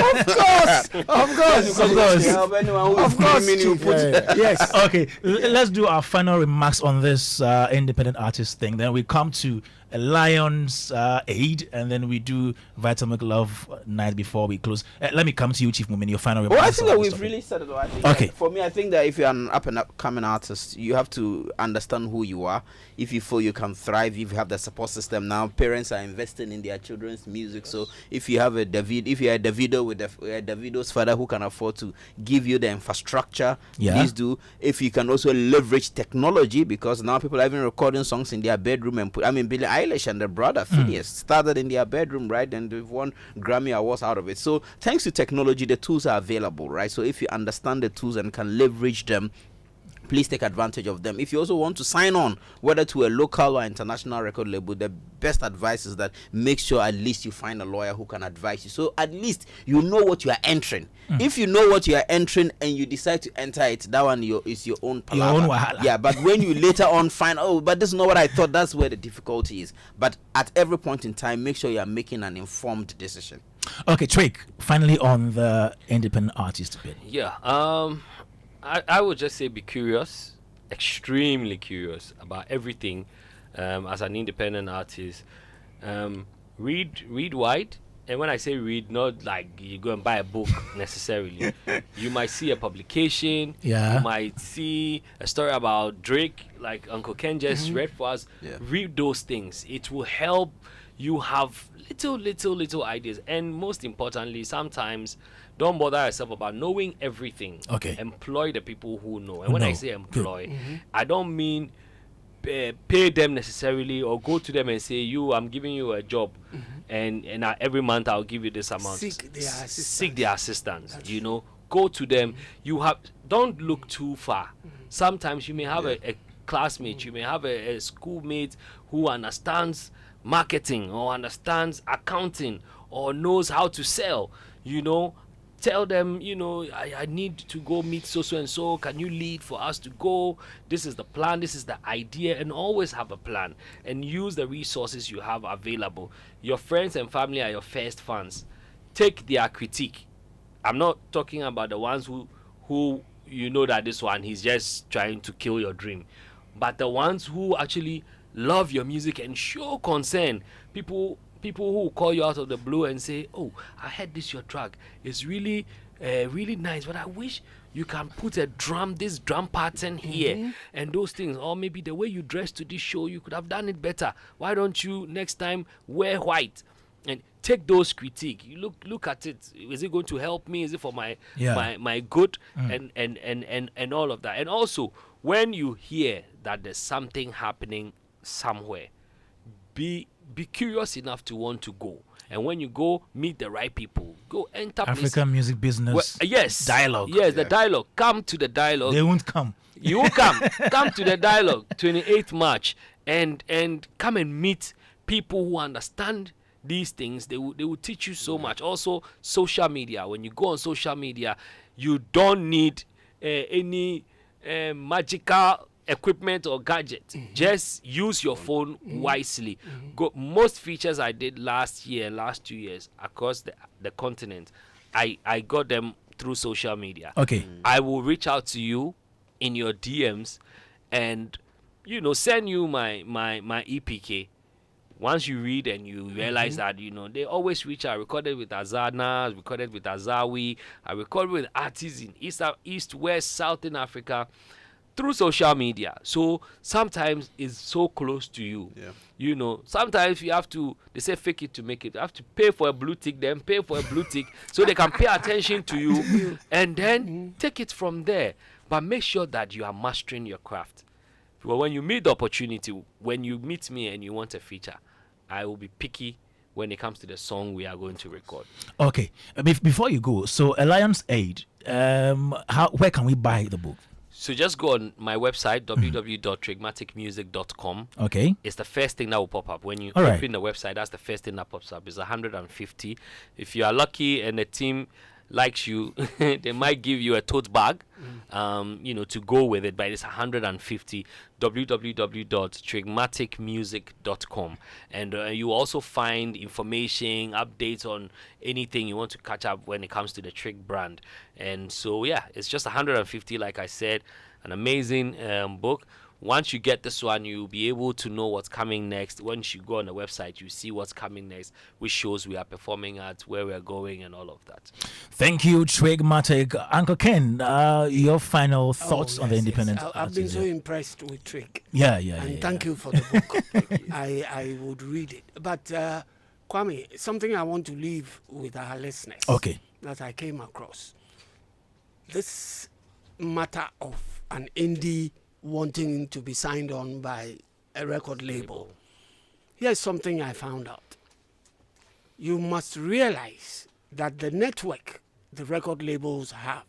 Of course. Help anyone who is claiming you put. Yes. Okay, let's do our final remarks on this independent artist thing. Then we come to a Lion's Aid, and then we do Vital Milk Love Night before we close. Let me come to you, Chief Mumin, your final remarks. Well, I think that we've really said it. I think for me, I think that if you're an up and coming artist, you have to understand who you are. If you feel you can thrive, if you have the support system now, parents are investing in their children's music. So if you have if you're a Davido with Davido's father who can afford to give you the infrastructure, please do. If you can also leverage technology, because now people are even recording songs in their bedroom and Billie Eilish and the brother Phineas started in their bedroom, right? And they've won Grammy Awards out of it. So thanks to technology, the tools are available, right? So if you understand the tools and can leverage them, please take advantage of them. If you also want to sign on, whether to a local or international record label, the best advice is that make sure at least you find a lawyer who can advise you. So at least you know what you are entering. If you know what you are entering and you decide to enter it, that one is your own palaver. Your own wahala. Yeah, but when you later on find, but this is not what I thought, that's where the difficulty is. But at every point in time, make sure you are making an informed decision. Okay, Drake, finally on the independent artist bit. Yeah, I would just say be curious, extremely curious about everything. As an independent artist, read wide. And when I say read, not like you go and buy a book necessarily. You might see a publication. Yeah. You might see a story about Drake, like Uncle Ken just read for us. Yeah. Read those things. It will help you have little ideas. And most importantly, sometimes don't bother yourself about knowing everything. Okay. Employ the people who know. And when I say employ, I don't mean pay them necessarily, or go to them and say, I'm giving you a job, and every month I'll give you this amount. Seek their assistance. You know, go to them. Don't look too far. Sometimes you may have a classmate, you may have a schoolmate who understands marketing or understands accounting or knows how to sell. You know, tell them, you know, I need to go meet so and so. Can you lead for us to go? This is the plan, this is the idea, and always have a plan and use the resources you have available. Your friends and family are your first fans. Take their critique. I'm not talking about the ones who you know that this one, he's just trying to kill your dream, but the ones who actually love your music and show concern. People who call you out of the blue and say, "Oh, I heard this your track. It's really really nice, but I wish you can put this drum pattern here and those things, or maybe the way you dress to this show, you could have done it better. Why don't you next time wear white?" And take those critique. You look at it. Is it going to help me? Is it for my good? And all of that. And also, when you hear that there's something happening somewhere, be curious enough to want to go. And when you go, meet the right people. Go enter African music business. Yes. Dialogue. Yes, the dialogue. Come to the dialogue. They won't come. You won't come. Come to the dialogue, 28th March, and come and meet people who understand these things. They will teach you so much. Also, social media. When you go on social media, you don't need any magical equipment or gadget. Just use your phone wisely. Most features I did last 2 years across the continent, I got them through social media. Okay. I will reach out to you in your DMs and send you my EPK. Once you read and you realize that, they always reach out. I recorded with Azana, recorded with Azawi, I recorded with artists in East, West, South in Africa through social media. So sometimes it's so close to you. Yeah. Sometimes you have to, they say fake it to make it. You have to pay for a blue tick, then pay for a blue tick so they can pay attention to you and then take it from there. But make sure that you are mastering your craft. But when you meet the opportunity, when you meet me and you want a feature, I will be picky when it comes to the song we are going to record. Okay. Before you go, so Alliance Aid, where can we buy the book? So just go on my website, www.trigmaticmusic.com. Okay. It's the first thing that will pop up. When you open the website, that's the first thing that pops up. It's 150. If you are lucky and the team likes you, they might give you a tote bag, to go with it, but it's 150. www.trigmaticmusic.com, and you also find information, updates on anything you want to catch up when it comes to the Trig brand. And so it's just 150. Like I said, an amazing book. Once you get this one, you'll be able to know what's coming next. Once you go on the website, you see what's coming next, which shows we are performing at, where we're going, and all of that. Thank you, Trigmatic. Uncle Ken, your final thoughts on the independent artist? I've been so impressed with Trig. And thank you for the book. I would read it. But Kwame, something I want to leave with our listeners. Okay. That I came across. This matter of an indie wanting to be signed on by a record label. Here's something I found out. You must realize that the network the record labels have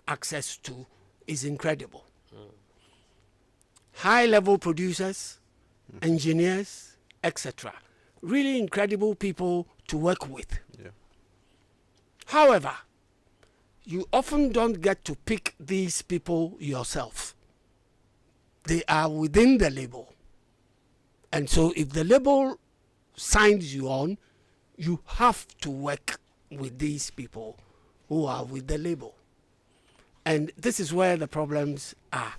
access to is incredible. High-level producers, engineers, etc. Really incredible people to work with. Yeah. However, you often don't get to pick these people yourself. They are within the label. And so if the label signs you on, you have to work with these people who are with the label. And this is where the problems are.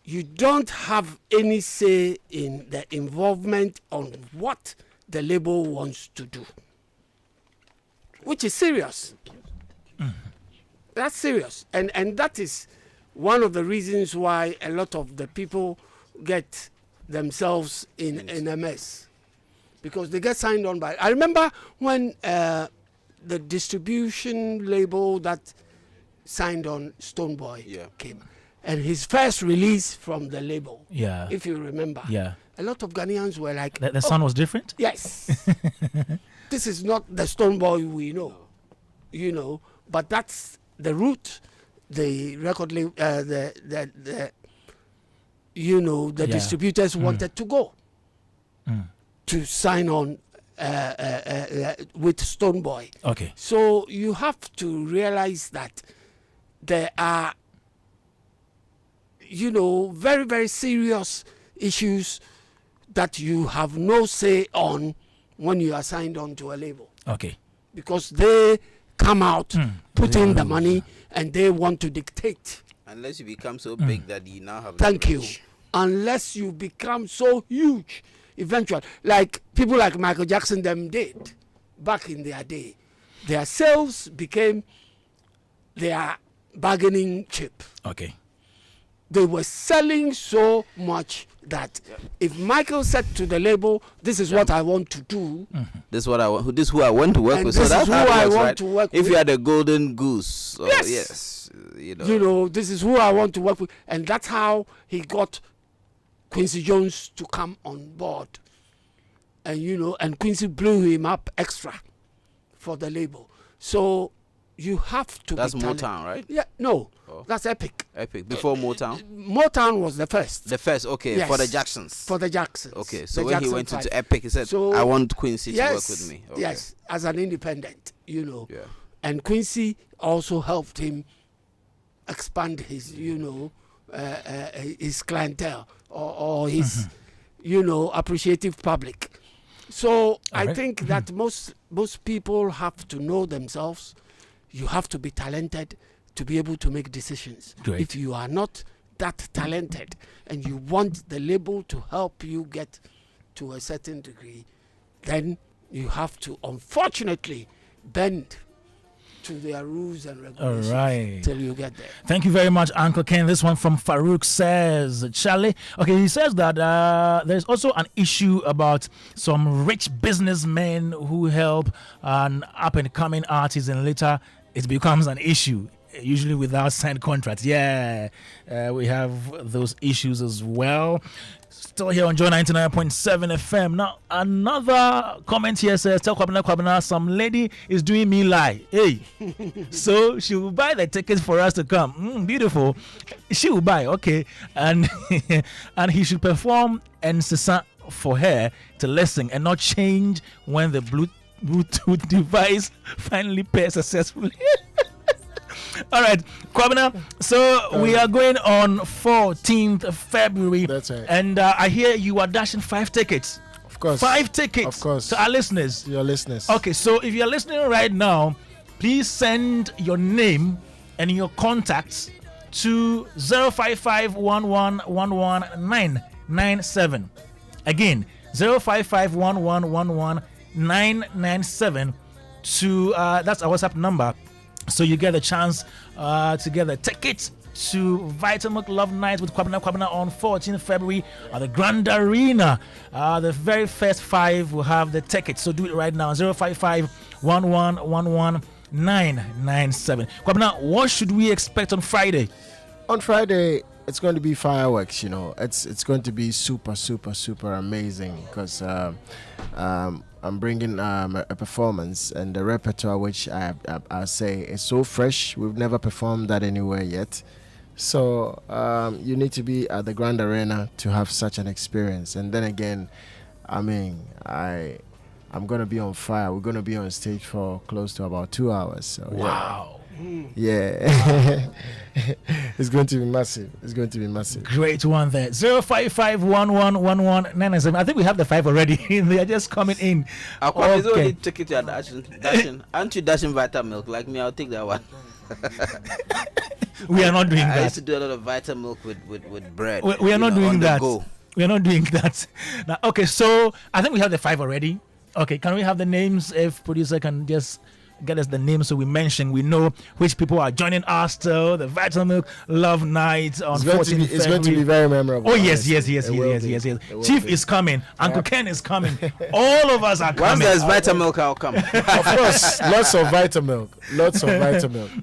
You don't have any say in the involvement on what the label wants to do, which is serious. That's serious. And that is one of the reasons why a lot of the people get themselves in a mess, because they get signed on by. I remember when the distribution label that signed on Stonebwoy came. and his first release from the label. Yeah. If you remember. Yeah. A lot of Ghanaians were like, The sound was different? Yes. This is not the Stone Boy we know, you know, but that's the route the record label, the distributors wanted to go to sign on with Stone Boy. Okay. So you have to realize that there are, very, very serious issues that you have no say on when you are signed on to a label. Okay. Because they come out, put in the money, and they want to dictate. Unless you become so big that you now have... Thank you. Unless you become so huge, eventually. Like people like Michael Jackson them did back in their day. Their sales became their bargaining chip. Okay. They were selling so much that if Michael said to the label, "This is what I want to do," this is what I want. This is who I want to work with. This so is who I want to work with. If you are the golden goose, yes, this is who I want to work with, and that's how he got Quincy Jones to come on board, and Quincy blew him up extra for the label. So you have to. That's Motown, right? Yeah, no, that's Epic. Epic before Motown. Motown was the first. The first, okay, yes. For the Jacksons. For the Jacksons. Okay, so when he went into Epic, he said, "I want Quincy to work with me." Okay. Yes, as an independent, Yeah. And Quincy also helped him expand his, his clientele or his, appreciative public. So I think that most people have to know themselves. You have to be talented to be able to make decisions. Great. If you are not that talented and you want the label to help you get to a certain degree, then you have to unfortunately bend to their rules and regulations till you get there. Thank you very much, Uncle Ken. This one from Farouk says, Charlie. Okay, he says that there's also an issue about some rich businessmen who help an up-and-coming artist, and later it becomes an issue, usually without signed contracts. Yeah, we have those issues as well. Still here on Joy 99.7 FM. Now, another comment here says, tell Kwabena, some lady is doing me lie. Hey, so she will buy the tickets for us to come. Beautiful. She will buy, okay. And and he should perform incessant for her to listen and not change when the Bluetooth device finally pairs successfully. All right, Kwabena. So we are going on 14th February. That's right. And I hear you are dashing 5 tickets. Of course. 5 tickets. Of course. To our listeners. Your listeners. Okay, so if you're listening right now, please send your name and your contacts to 055-1111-997. Again, 055-1111-997 to that's our WhatsApp number. So you get a chance to get a ticket to Vital Milk Love Night with Kwabena on 14th February at the Grand Arena. The very first 5 will have the tickets. So do it right now. 055-1111-997. Kwabena, what should we expect on Friday? On Friday, it's going to be fireworks. It's going to be super, super, super amazing because I'm bringing a performance and the repertoire which I say is so fresh. We've never performed that anywhere yet. So you need to be at the Grand Arena to have such an experience. And then again, I'm going to be on fire. We're going to be on stage for close to about 2 hours. So, wow. Yeah. It's going to be massive. Great one there. 055-1111-997. I think we have the 5 already. They are just coming in. Okay. Only take it to dashing. Aren't you dashing Vita Milk? Like me, I'll take that one. We are not doing that. I used to do a lot of Vita Milk with bread. We are not doing that. We are not doing that. Now, okay, so I think we have the 5 already. Okay, can we have the names if producer can just get us the names so we mention. We know which people are joining us to the Vital Milk Love Night on 14th February. It's going to be very memorable. Oh, yes. Chief is coming. Uncle Ken is coming. All of us are coming. Once there's Vital Milk, I'll come. Of course, lots of Vital Milk.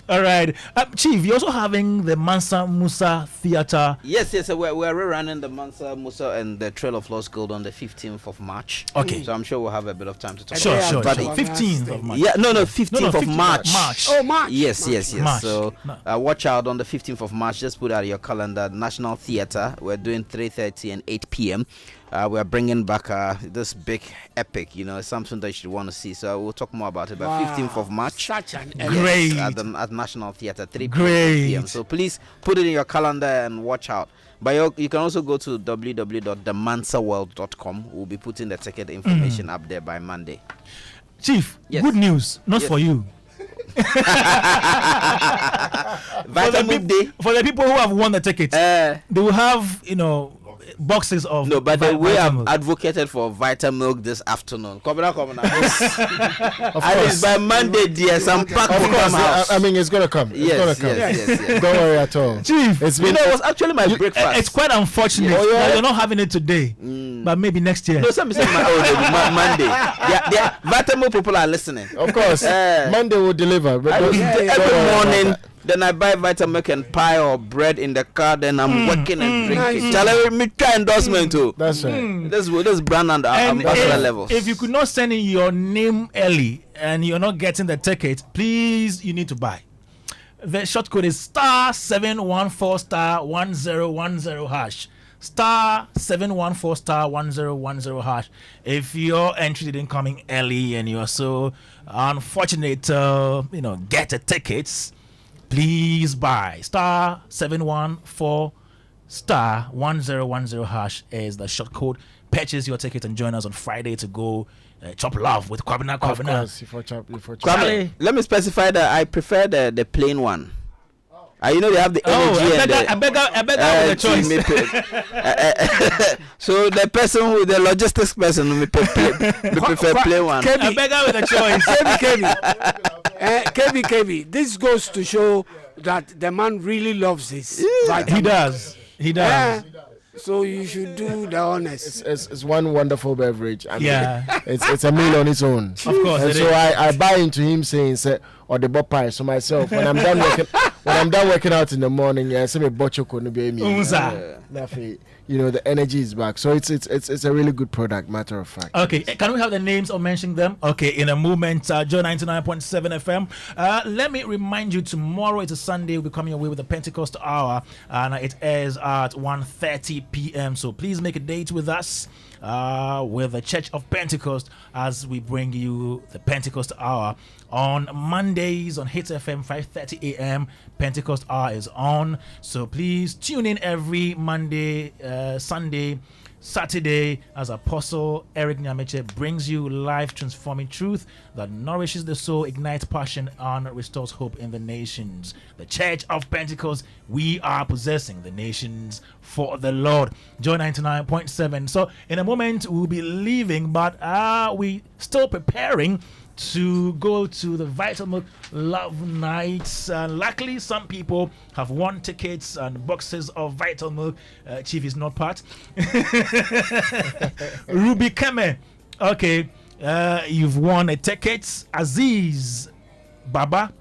All right. Chief, you're also having the Mansa Musa Theatre. Yes. So we're rerunning the Mansa Musa and the Trail of Lost Gold on the 15th of March. Okay. So I'm sure we'll have a bit of time to talk Sure. about it. 15th of March. Yeah, no, 15th of March. Oh, March. Yes. March. So watch out on the 15th of March. Just put out your calendar. National Theatre. We're doing 3:30 and 8 p.m. We're bringing back this big epic. It's something that you should want to see. So we'll talk more about it. But 15th of March. Such an Great. Yes, at National Theatre, 3 Great. p.m. So please put it in your calendar and watch out. But you can also go to www.themansaworld.com. We'll be putting the ticket information up there by Monday. Chief, good news, not for you. For the people who have won the tickets, they will have, boxes of. No, but the way Vitamilk. I've advocated for Vitamilk this afternoon. Come on. At least by Monday, dear, some pack will come out. I mean, it's gonna come. Yes. Don't worry at all. Chief, it was actually my breakfast. It's quite unfortunate that you're not having it today, but maybe next year. No, some say Monday. Vitamilk people are listening. Of course, Monday will deliver. But every morning. Then I buy Vitamilk and pie or bread in the car. Then I'm working and drinking. Shall me try endorsement too? That's right. This brand and ambassador levels. If you could not send in your name early and you're not getting the ticket, please, you need to buy. The short code is *714*1010 hash. *714*1010 hash. If your entry didn't come in early and you're so unfortunate to get the tickets, please buy. *714*1010 hash is the short code. Purchase your ticket and join us on Friday to go chop love with Kwame. Of course, Kwame, let me specify that I prefer the plain one. They have the energy. I beg with the choice. So the person with the logistics person will prefer plain one. I beg with the choice. KB, this goes to show that the man really loves this. He does. So you should do the honest. It's one wonderful beverage. I mean, it's a meal on its own. Of course. And so I buy into him saying, or the bopper. So myself, when I'm done working out in the morning, say me bocho couldn't be me. The energy is back. So it's a really good product, matter of fact. Okay, can we have the names or mention them? Okay, in a moment, Joe 99.7 FM. Let me remind you, tomorrow it's a Sunday. We'll be coming away with the Pentecost Hour, and it airs at 1:30 p.m. So please make a date with us with the Church of Pentecost as we bring you the Pentecost Hour. On Mondays on Hits FM 5:30 a.m. Pentecost Hour is on. So please tune in every Monday, Sunday, Saturday as Apostle Eric Nyameche brings you life transforming truth that nourishes the soul, ignites passion, and restores hope in the nations. The Church of Pentecost, we are possessing the nations for the Lord. Joy 99.7. So in a moment we'll be leaving, but we still preparing to go to the Vital Milk Love Nights. Luckily, some people have won tickets and boxes of Vital Milk. Chief is not part. Ruby Keme. Okay, you've won a ticket. Aziz Baba,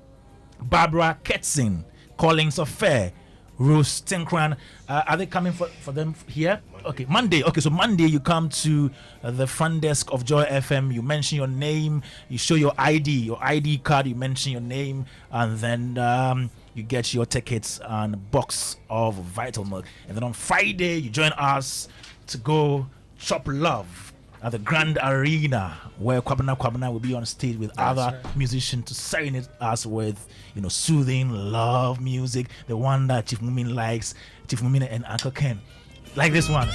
Barbara Ketzin, Collins Affair, Rose Tinkran. Are they coming for them here? Okay, Monday. Okay, so Monday you come to the front desk of Joy FM. You mention your name. You show your ID card. You mention your name, and then you get your tickets and a box of Vital Milk. And then on Friday you join us to go chop love at the Grand Arena, where Kwabena will be on stage with other musicians to serenade us with, soothing love music, the one that Chief Mumin likes, Chief Mumin and Uncle Ken, like this one.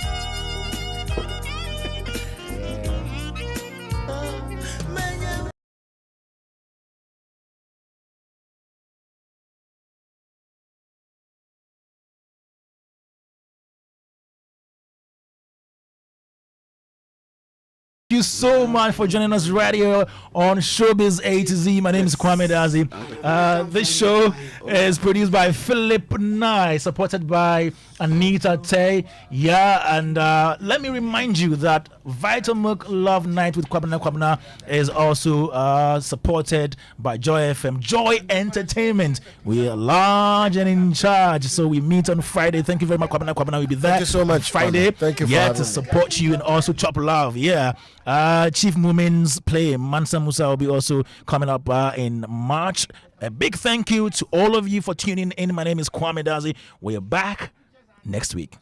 you so much for joining us right here on Showbiz A to Z. My name is Kwame Dadzie. This show is produced by Philip Nye, supported by Anita Tay. Yeah, and let me remind you that Vital Milk Love Night with Kwabena is also supported by Joy FM, Joy Entertainment. We are large and in charge, so we meet on Friday. Thank you very much, Kwabena. We'll be there. Thank you so much, Friday. Thank you for to support you and also chop love. Yeah. Chief Mumin's play Mansa Musa will be also coming up in March. A big thank you to all of you for tuning in. My name is Kwame Dadzie. We're back next week.